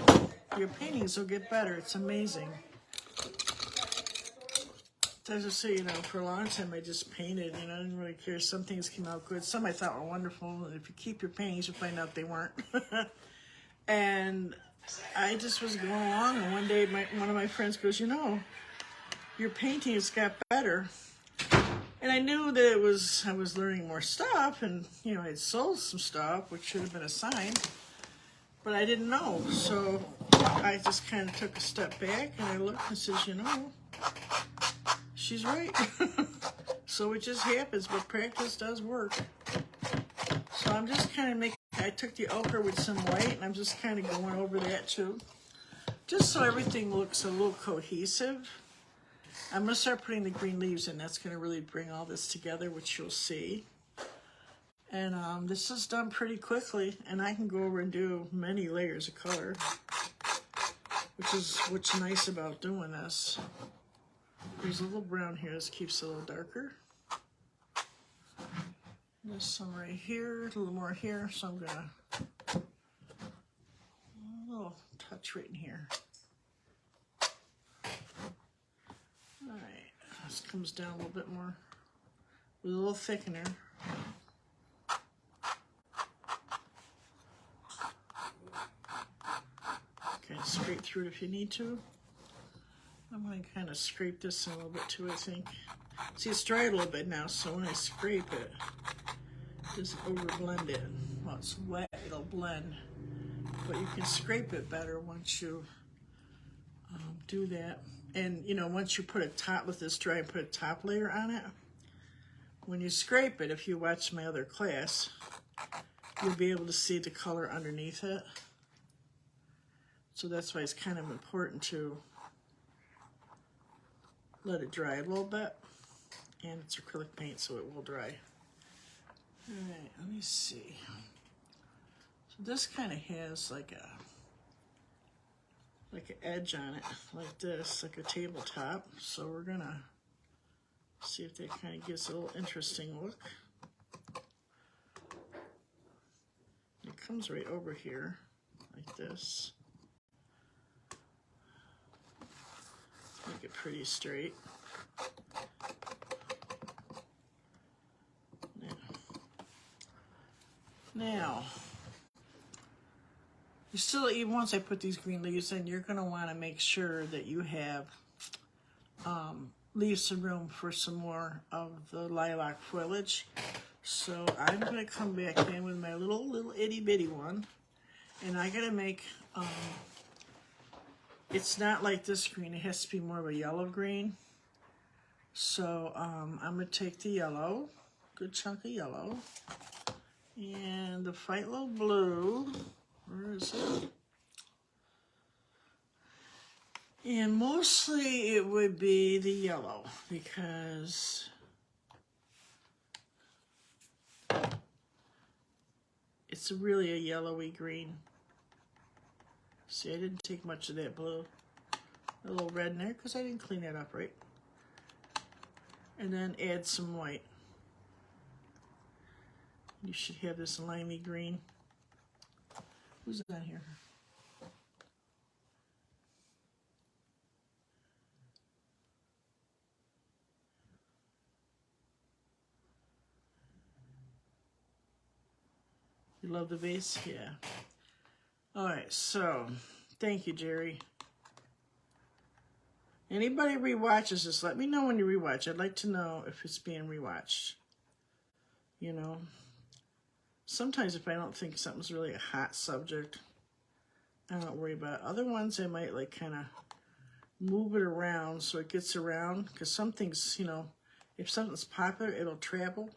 your paintings will get better. It's amazing. As I say, you know, for a long time I just painted, you know, I didn't really care. Some things came out good. Some I thought were wonderful. And if you keep your paintings, you'll find out they weren't. And I just was going along, and one day one of my friends goes, you know, your paintings got better. And I knew that I was learning more stuff, and, you know, I had sold some stuff, which should have been a sign. But I didn't know, so I just kind of took a step back and I looked and says, you know, she's right. So it just happens, but practice does work. So I'm just kind of I took the ochre with some white and I'm just kind of going over that too. Just so everything looks a little cohesive. I'm going to start putting the green leaves in. That's going to really bring all this together, which you'll see. And this is done pretty quickly, and I can go over and do many layers of color, which is what's nice about doing this. There's a little brown here. This keeps it a little darker. There's some right here, a little more here, so I'm gonna a little touch right in here. All right, this comes down a little bit more with a little thickener. Okay, scrape through it if you need to. I'm going to kind of scrape this in a little bit too, I think. See, it's dry a little bit now, so when I scrape it, just over blend it. Well, it's wet, it'll blend, but you can scrape it better once you do that. And you know, once you put a top, with this dry, and put a top layer on it, when you scrape it, if you watch my other class, you'll be able to see the color underneath it. So that's why it's kind of important to let it dry a little bit. And it's acrylic paint, so it will dry. All right, let me see. So this kind of has like an edge on it, like this, like a tabletop. So we're gonna see if that kind of gives it a little interesting look. It comes right over here, like this. Make it pretty straight. Now, you still, even once I put these green leaves in, you're going to want to make sure that you have leave some room for some more of the lilac foliage. So I'm going to come back in with my little itty bitty one, and I got to make. It's not like this green; it has to be more of a yellow green. So I'm going to take the yellow, good chunk of yellow. And the Phthalo blue, where is it? And mostly it would be the yellow, because it's really a yellowy green. See, I didn't take much of that blue. A little red in there because I didn't clean that up right. And then add some white. You should have this limey green. Who's on here? You love the vase? Yeah. All right, so thank you, Jerry. Anybody rewatches this, let me know when you rewatch. I'd like to know if it's being rewatched. You know? Sometimes if I don't think something's really a hot subject, I don't worry about it. Other ones I might like kind of move it around so it gets around, because some things, you know, if something's popular, it'll travel.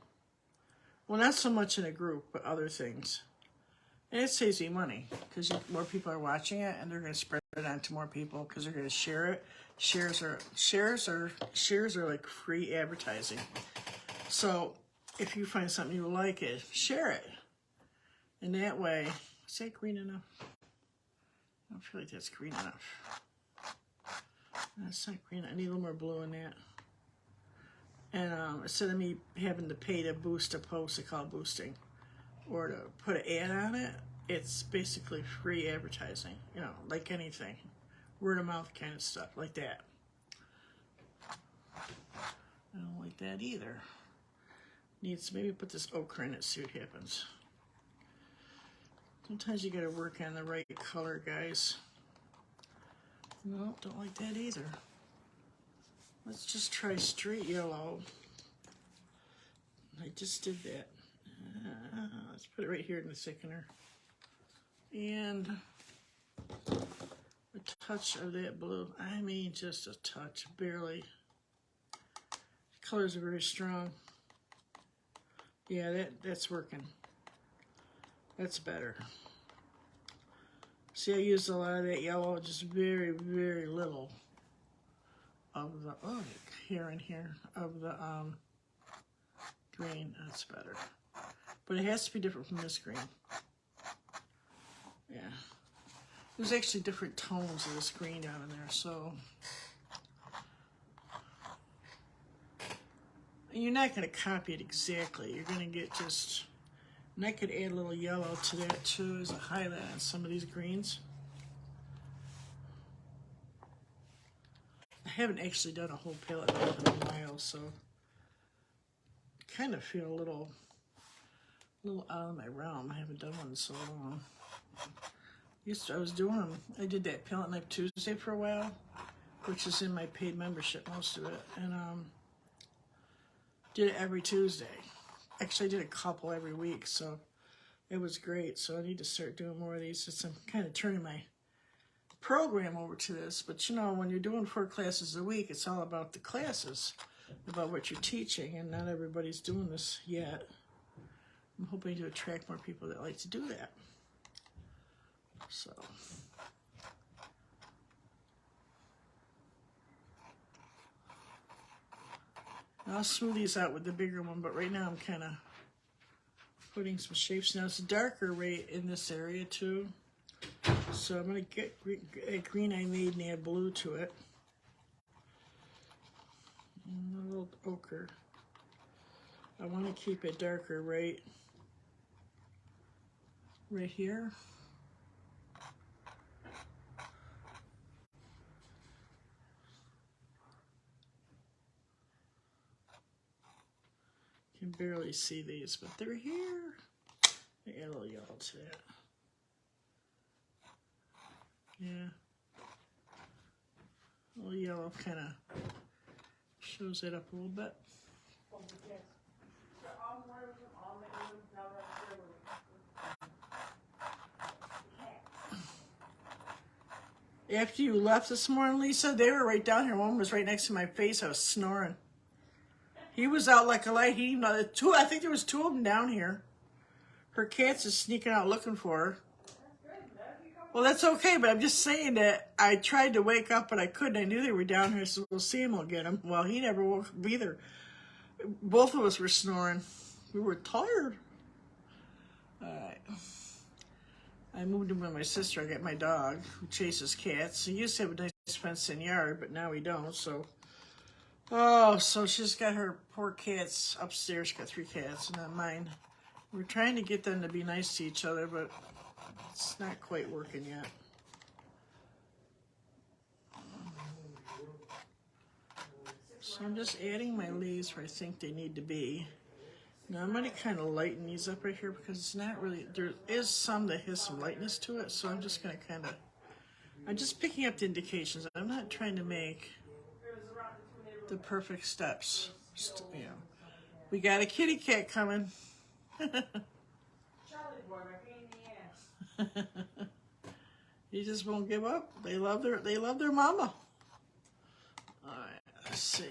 Well, not so much in a group, but other things. And it saves you money, because more people are watching it, and they're going to spread it on to more people, because they're going to share it. Shares are like free advertising. So if you find something you like it, share it. And that way, is that green enough? I don't feel like that's green enough. That's not green. I need a little more blue in that. And instead of me having to pay to boost a post, I call it boosting, or to put an ad on it, it's basically free advertising, you know, like anything. Word of mouth kind of stuff, like that. I don't like that either. Needs to maybe put this ochre in it, see what happens. Sometimes you gotta work on the right color, guys. No, don't like that either. Let's just try straight yellow. I just did that. Let's put it right here in the thickener. And a touch of that blue. I mean, just a touch, barely. The colors are very strong. Yeah, that's working. That's better. See, I used a lot of that yellow, just very, very little of the, oh, here and here, of the green. That's better. But it has to be different from this green. Yeah. There's actually different tones of this green down in there, so. And you're not going to copy it exactly. You're going to get just, and I could add a little yellow to that too as a highlight on some of these greens. I haven't actually done a whole palette in a while, so I kind of feel a little out of my realm. I haven't done one in so long. I did that palette night Tuesday for a while, which is in my paid membership, most of it, and did it every Tuesday. Actually, I did a couple every week, so it was great. So I need to start doing more of these since I'm kind of turning my program over to this. But you know, when you're doing 4 classes a week, it's all about the classes, about what you're teaching, and not everybody's doing this yet. I'm hoping to attract more people that like to do that. So. I'll smooth these out with the bigger one, but right now I'm kind of putting some shapes. Now it's darker right in this area too. So I'm going to get a green I made and add blue to it. And a little ochre. I want to keep it darker right here. You can barely see these, but they're here. I add a little yellow to that. Yeah. A little yellow kind of shows it up a little bit. After you left this morning, Lisa, they were right down here. One was right next to my face. I was snoring. He was out like a light. I think there was 2 of them down here. Her cat's just sneaking out looking for her. Well, that's okay, but I'm just saying that I tried to wake up, but I couldn't. I knew they were down here, so we'll see him, we'll get him. Well, he never woke up either. Both of us were snoring. We were tired. All right. I moved in with my sister. I got my dog who chases cats. He used to have a nice fenced-in yard, but now we don't, so. Oh, so she's got her poor cats upstairs. She's got 3 cats, not mine. We're trying to get them to be nice to each other, but it's not quite working yet. So I'm just adding my leaves where I think they need to be. Now I'm going to kind of lighten these up right here because it's not really, there is some that has some lightness to it, so I'm just going to kind of, I'm just picking up the indications. I'm not trying to make the perfect steps. You know, we got a kitty cat coming. He just won't give up. They love their mama. All right, let's see.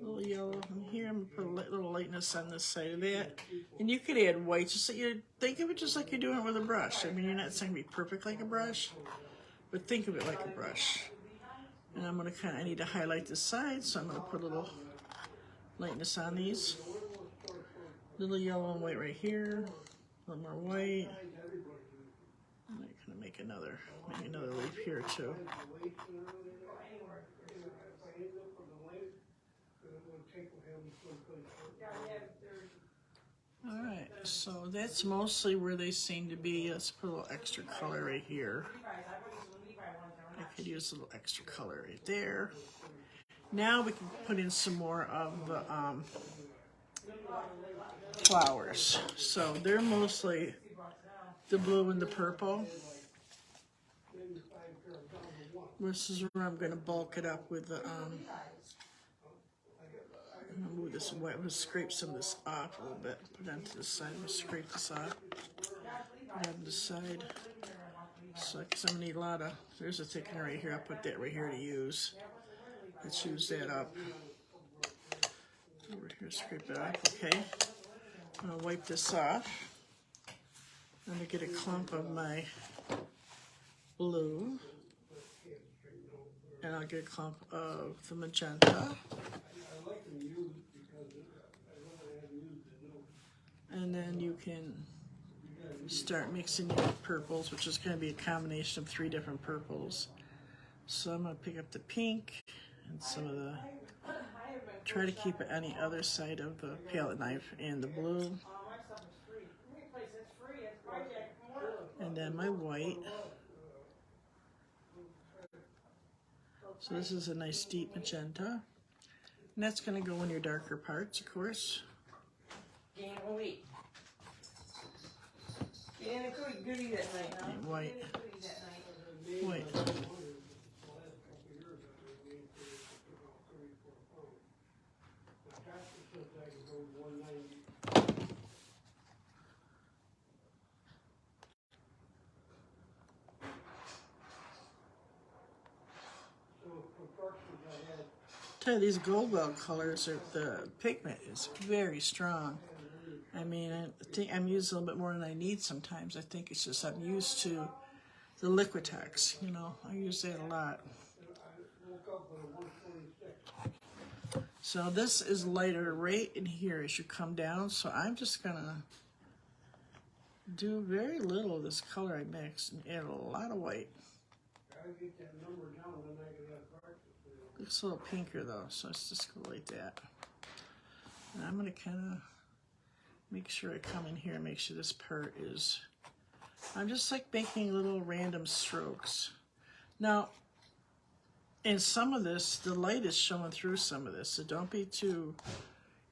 A little yellow in here. I'm gonna put a little lightness on this side of that. And you could add white. Just so you think of it just like you're doing it with a brush. I mean, you're not saying to be perfect like a brush, but think of it like a brush. And I'm gonna I need to highlight the side, so I'm gonna put a little lightness on these. Little yellow and white right here. A little more white. I'm gonna make another leaf here too. All right, so that's mostly where they seem to be. Let's put a little extra color right here. I could use a little extra color right there. Now we can put in some more of the flowers. So they're mostly the blue and the purple. This is where I'm going to bulk it up with the I'm going to move this away. I'm going to scrape some of this off a little bit. Put it onto the side. I'm going to scrape this off. Put it on the side. So, because I'm going to need a lot of, there's a thickener right here. I'll put that right here to use. Let's use that up. Over here, scrape it off. Okay. I'm going to wipe this off. I'm going to get a clump of my blue. And I'll get a clump of the magenta. And then you can start mixing your purples, which is going to be a combination of 3 different purples. So I'm going to pick up the pink and some of the, try to keep it on the other side of the palette knife, and the blue. And then my white. So this is a nice deep magenta. And that's going to go in your darker parts, of course. And white. White. Tell you, these Goldwell colors, the pigment is very strong. I mean, I think I'm using a little bit more than I need sometimes. I think it's just I'm used to the Liquitex, you know. I use that a lot. So this is lighter right in here as you come down. So I'm just gonna do very little of this color I mixed and add a lot of white. Looks a little pinker though, so let's just go like that. And I'm gonna kind of make sure I come in here and make sure this part is, I'm just like making little random strokes. Now, in some of this, the light is showing through some of this, so don't be too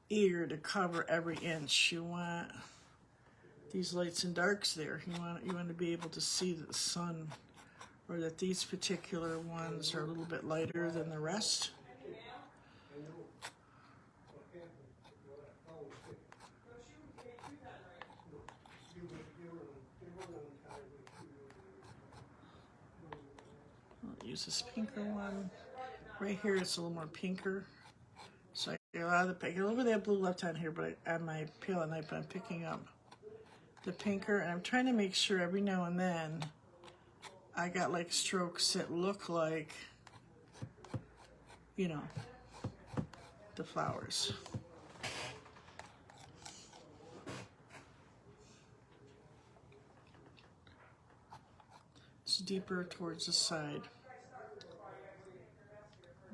eager to cover every inch. You want these lights and darks there. You want to be able to see the sun, or that these particular ones are a little bit lighter than the rest. I'll use this pinker one. Right here it's a little more pinker. So I get a lot of the, I get a little bit of that blue left on here, but on my palette knife, I'm picking up the pinker, and I'm trying to make sure every now and then I got like strokes that look like, you know, the flowers. It's deeper towards the side.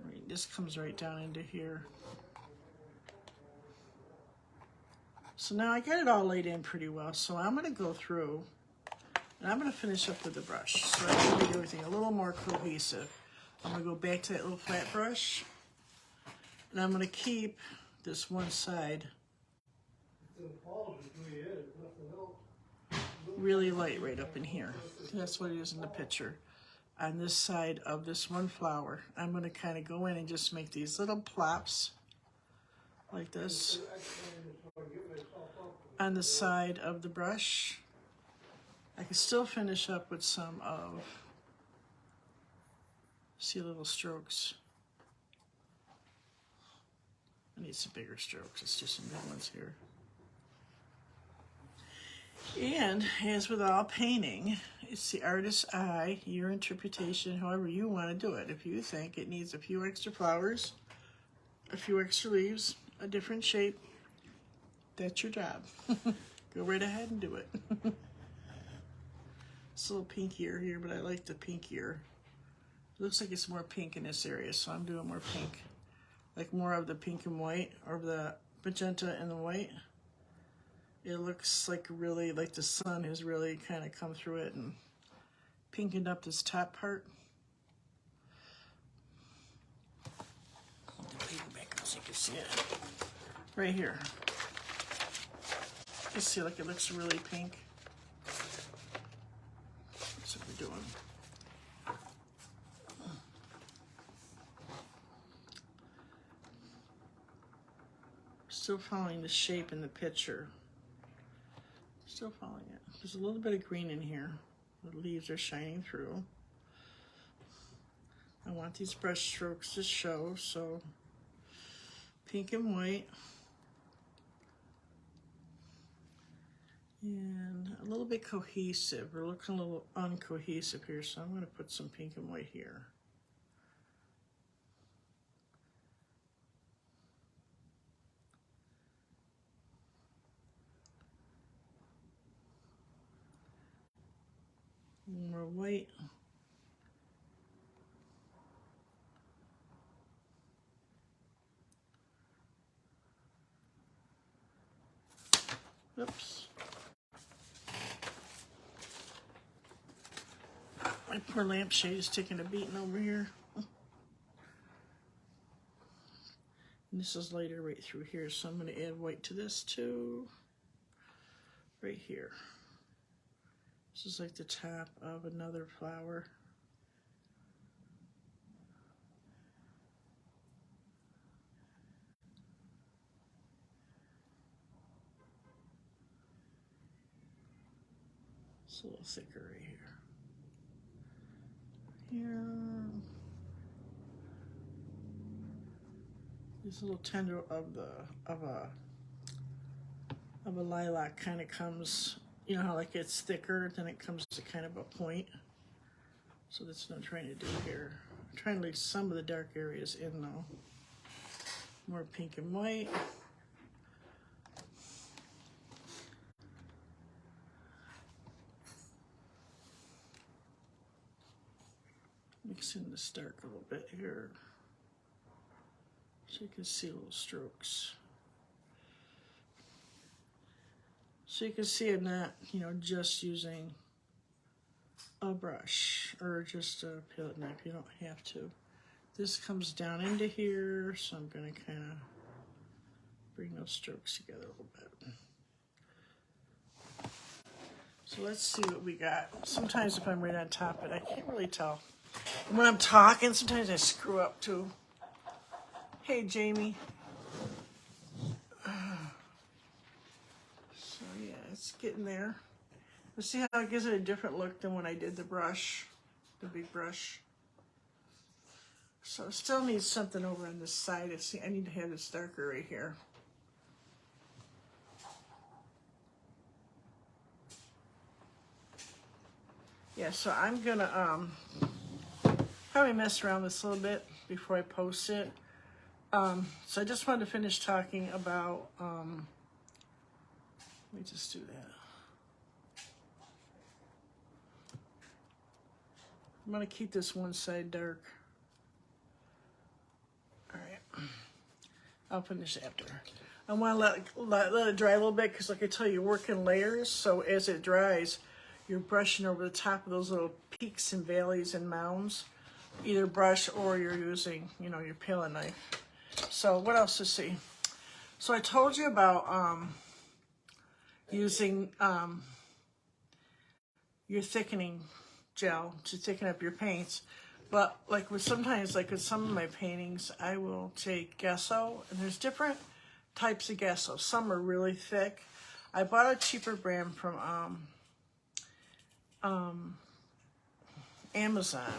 Right, this comes right down into here. So now I got it all laid in pretty well, so I'm going to go through and I'm going to finish up with the brush. So I'm going to do everything a little more cohesive. I'm going to go back to that little flat brush, and I'm going to keep this one side really light right up in here. That's what it is in the picture. On this side of this one flower, I'm going to kind of go in and just make these little plops like this on the side of the brush. I can still finish up with some of, see, little strokes. I need some bigger strokes. It's just some big ones here. And as with all painting, it's the artist's eye, your interpretation, however you want to do it. If you think it needs a few extra flowers, a few extra leaves, a different shape, that's your job. Go right ahead and do it. It's a little pinkier here, but I like the pinkier. It looks like it's more pink in this area, so I'm doing more pink. Like more of the pink and white, or the magenta and the white. It looks like really, like the sun has really kind of come through it and pinkened up this top part. Hold the paper back so you can see it. Right here. You see, like it looks really pink. That's what we're doing. Still following the shape in the picture. Still following it. There's a little bit of green in here. The leaves are shining through. I want these brush strokes to show, so pink and white. And a little bit cohesive. We're looking a little uncohesive here, so I'm going to put some pink and white here. white. Oops. My poor lampshade is taking a beating over here. And this is lighter right through here, so I'm going to add white to this too. Right here. This is like the top of another flower. It's a little thicker right here. Here. This little tendril of a lilac kind of comes, you know how like it's thicker, then it comes to kind of a point. So that's what I'm trying to do here. I'm trying to leave some of the dark areas in though. More pink and white. Mix in this dark a little bit here. So you can see little strokes. So you can see I'm not, you know, just using a brush or just a palette knife. You don't have to. This comes down into here, so I'm going to kind of bring those strokes together a little bit. So let's see what we got. Sometimes if I'm right on top of it, I can't really tell. And when I'm talking, sometimes I screw up too. Hey, Jamie. So yeah, it's getting there. Let's see how it gives it a different look than when I did the brush, the big brush. So it still needs something over on this side. I need to have this darker right here. Yeah, so I'm gonna probably mess around this a little bit before I post it. So I just wanted to finish talking about, let me just do that. I'm gonna keep this one side dark. All right, I'll finish after. I wanna let it dry a little bit because like I tell you, you're working layers. So as it dries, you're brushing over the top of those little peaks and valleys and mounds. Either brush or you're using, you know, your palette knife. So what else to see? So I told you about using your thickening gel to thicken up your paints. But like with sometimes, like with some of my paintings, I will take gesso, and there's different types of gesso. Some are really thick. I bought a cheaper brand from Amazon.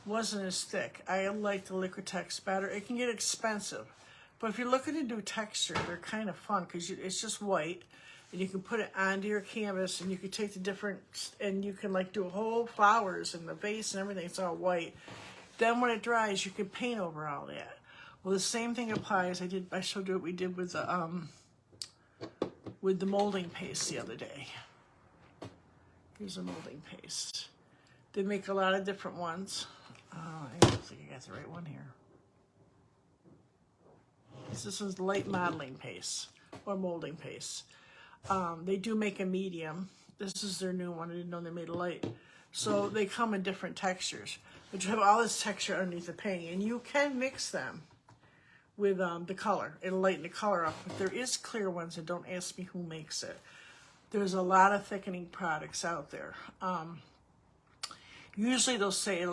Wasn't as thick. I like the Liquitex better. It can get expensive, but if you're looking to do texture, they're kind of fun because it's just white, and you can put it onto your canvas, and you can take the different, and you can like do whole flowers and the vase and everything. It's all white. Then when it dries, you can paint over all that. Well, the same thing applies. I showed you what we did with the molding paste the other day. Here's a molding paste. They make a lot of different ones. I don't think I got the right one here. This one's light modeling paste or molding paste. They do make a medium. This is their new one. I didn't know they made a light. So they come in different textures. But you have all this texture underneath the painting, and you can mix them with the color. It'll lighten the color up. But there is clear ones, and don't ask me who makes it. There's a lot of thickening products out there. Usually it'll say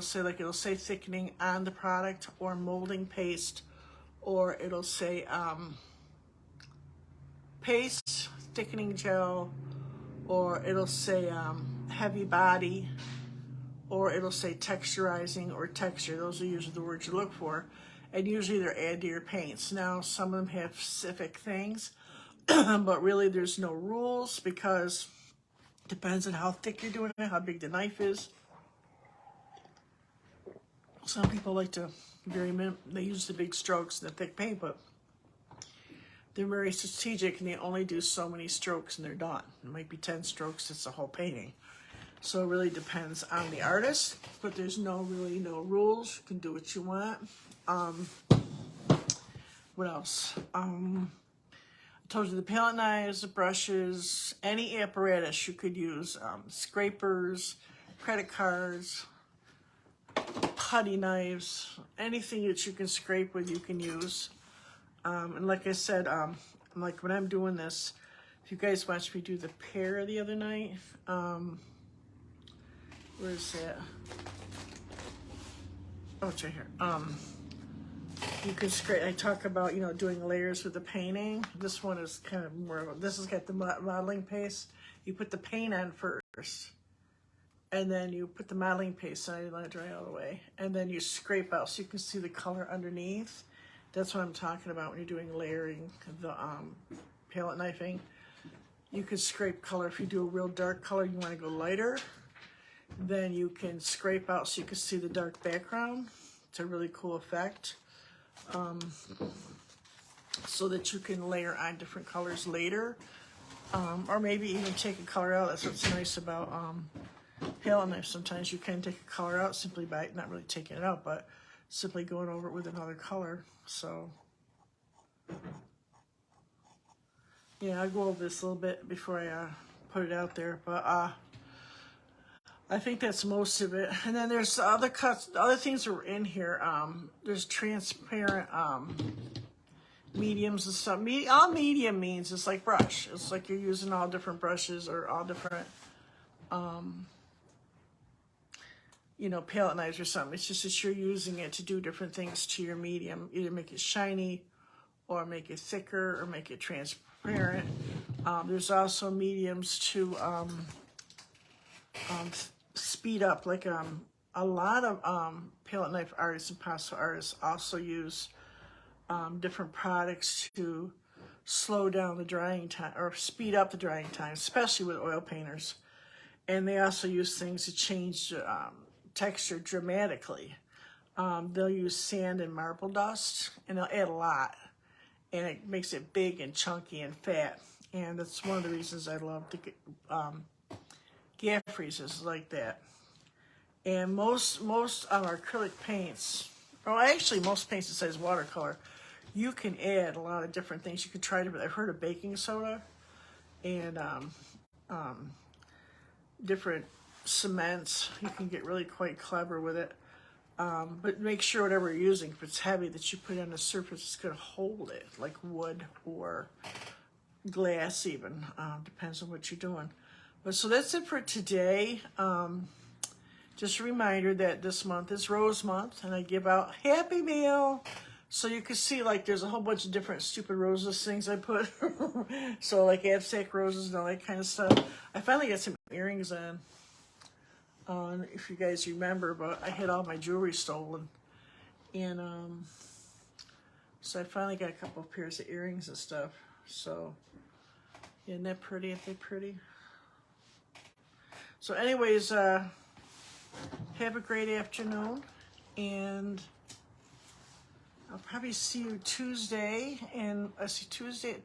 thickening on the product, or molding paste, or it'll say paste, thickening gel, or it'll say heavy body, or it'll say texturizing or texture. Those are usually the words you look for. And usually they're added to your paints. Now, some of them have specific things, but really there's no rules because it depends on how thick you're doing it, how big the knife is. Some people like to they use the big strokes and the thick paint, but they're very strategic and they only do so many strokes and they're done. It might be 10 strokes, it's the whole painting. So it really depends on the artist, but there's really no rules. You can do what you want. What else? I told you the palette knives, the brushes, any apparatus you could use, scrapers, credit cards, putty knives, anything that you can scrape with you can use. And like I said, like when I'm doing this, if you guys watched me do the pear the other night, where's that? Oh, it's right here. You can scrape, I talk about, you know, doing layers with the painting. This one is kind of more of a, this has got the modeling paste. You put the paint on first, and then you put the modeling paste on, you let it dry all the way, and then you scrape out so you can see the color underneath. That's what I'm talking about when you're doing layering, the palette knifing. You can scrape color. If you do a real dark color, you want to go lighter, then you can scrape out so you can see the dark background. It's a really cool effect. So that you can layer on different colors later, or maybe even take a color out. That's what's nice about palette knives. Sometimes you can take a color out simply by not really taking it out, but simply going over it with another color. So yeah, I'll go over this a little bit before I put it out there, but I think that's most of it. And then there's other cuts, other things that were in here. There's transparent mediums and stuff. All medium means it's like brush. It's like you're using all different brushes or all different, you know, palette knives or something. It's just that you're using it to do different things to your medium. Either make it shiny or make it thicker or make it transparent. There's also mediums to speed up, like a lot of palette knife artists and pastel artists also use different products to slow down the drying time or speed up the drying time, especially with oil painters. And they also use things to change texture dramatically. They'll use sand and marble dust, and they'll add a lot, and it makes it big and chunky and fat. And that's one of the reasons I love the gaff freezes like that. And most acrylic paints, or actually most paints besides watercolor, you can add a lot of different things. You can try different. I've heard of baking soda and different cements. You can get really quite clever with it. But make sure whatever you're using, if it's heavy, that you put it on a surface that's going to hold it, like wood or glass even. Depends on what you're doing. But so that's it for today. Just a reminder that this month is Rose Month, and I give out Happy Meal. So you can see, like, there's a whole bunch of different stupid roses things I put. So, like, abstract roses and all that kind of stuff. I finally got some earrings on, if you guys remember, but I had all my jewelry stolen. And, so I finally got a couple of pairs of earrings and stuff. So, isn't that pretty? Aren't they pretty? So anyways, have a great afternoon, and I'll probably see you Tuesday, and I see Tuesday at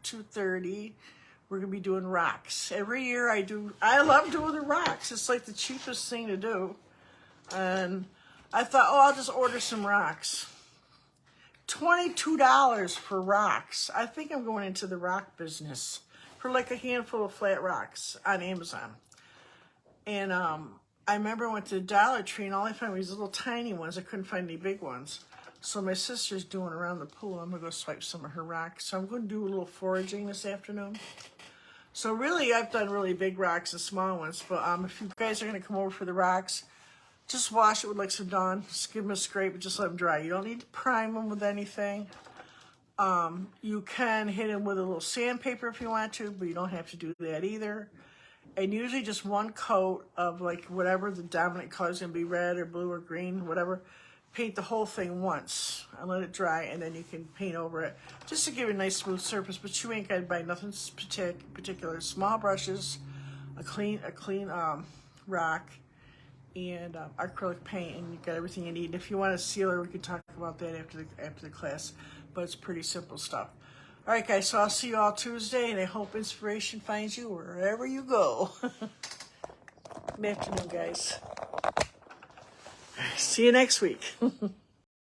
2:30. We're gonna be doing rocks. Every year I love doing the rocks. It's like the cheapest thing to do. And I thought, oh, I'll just order some rocks. $22 for rocks. I think I'm going into the rock business for like a handful of flat rocks on Amazon. And I remember I went to the Dollar Tree and all I found were these little tiny ones. I couldn't find any big ones. So my sister's doing around the pool. I'm going to go swipe some of her rocks. So I'm going to do a little foraging this afternoon. So really, I've done really big rocks and small ones. But if you guys are going to come over for the rocks, just wash it with like some Dawn. Just give them a scrape and just let them dry. You don't need to prime them with anything. You can hit them with a little sandpaper if you want to, but you don't have to do that either. And usually just one coat of like whatever the dominant color is going to be, red or blue or green, whatever. Paint the whole thing once and let it dry, and then you can paint over it just to give it a nice smooth surface. But you ain't got to buy nothing particular. Small brushes, a clean rock, and acrylic paint, and you got everything you need. And if you want a sealer, we can talk about that after the class. But it's pretty simple stuff. All right, guys. So I'll see you all Tuesday, and I hope inspiration finds you wherever you go. Good afternoon, guys. See you next week.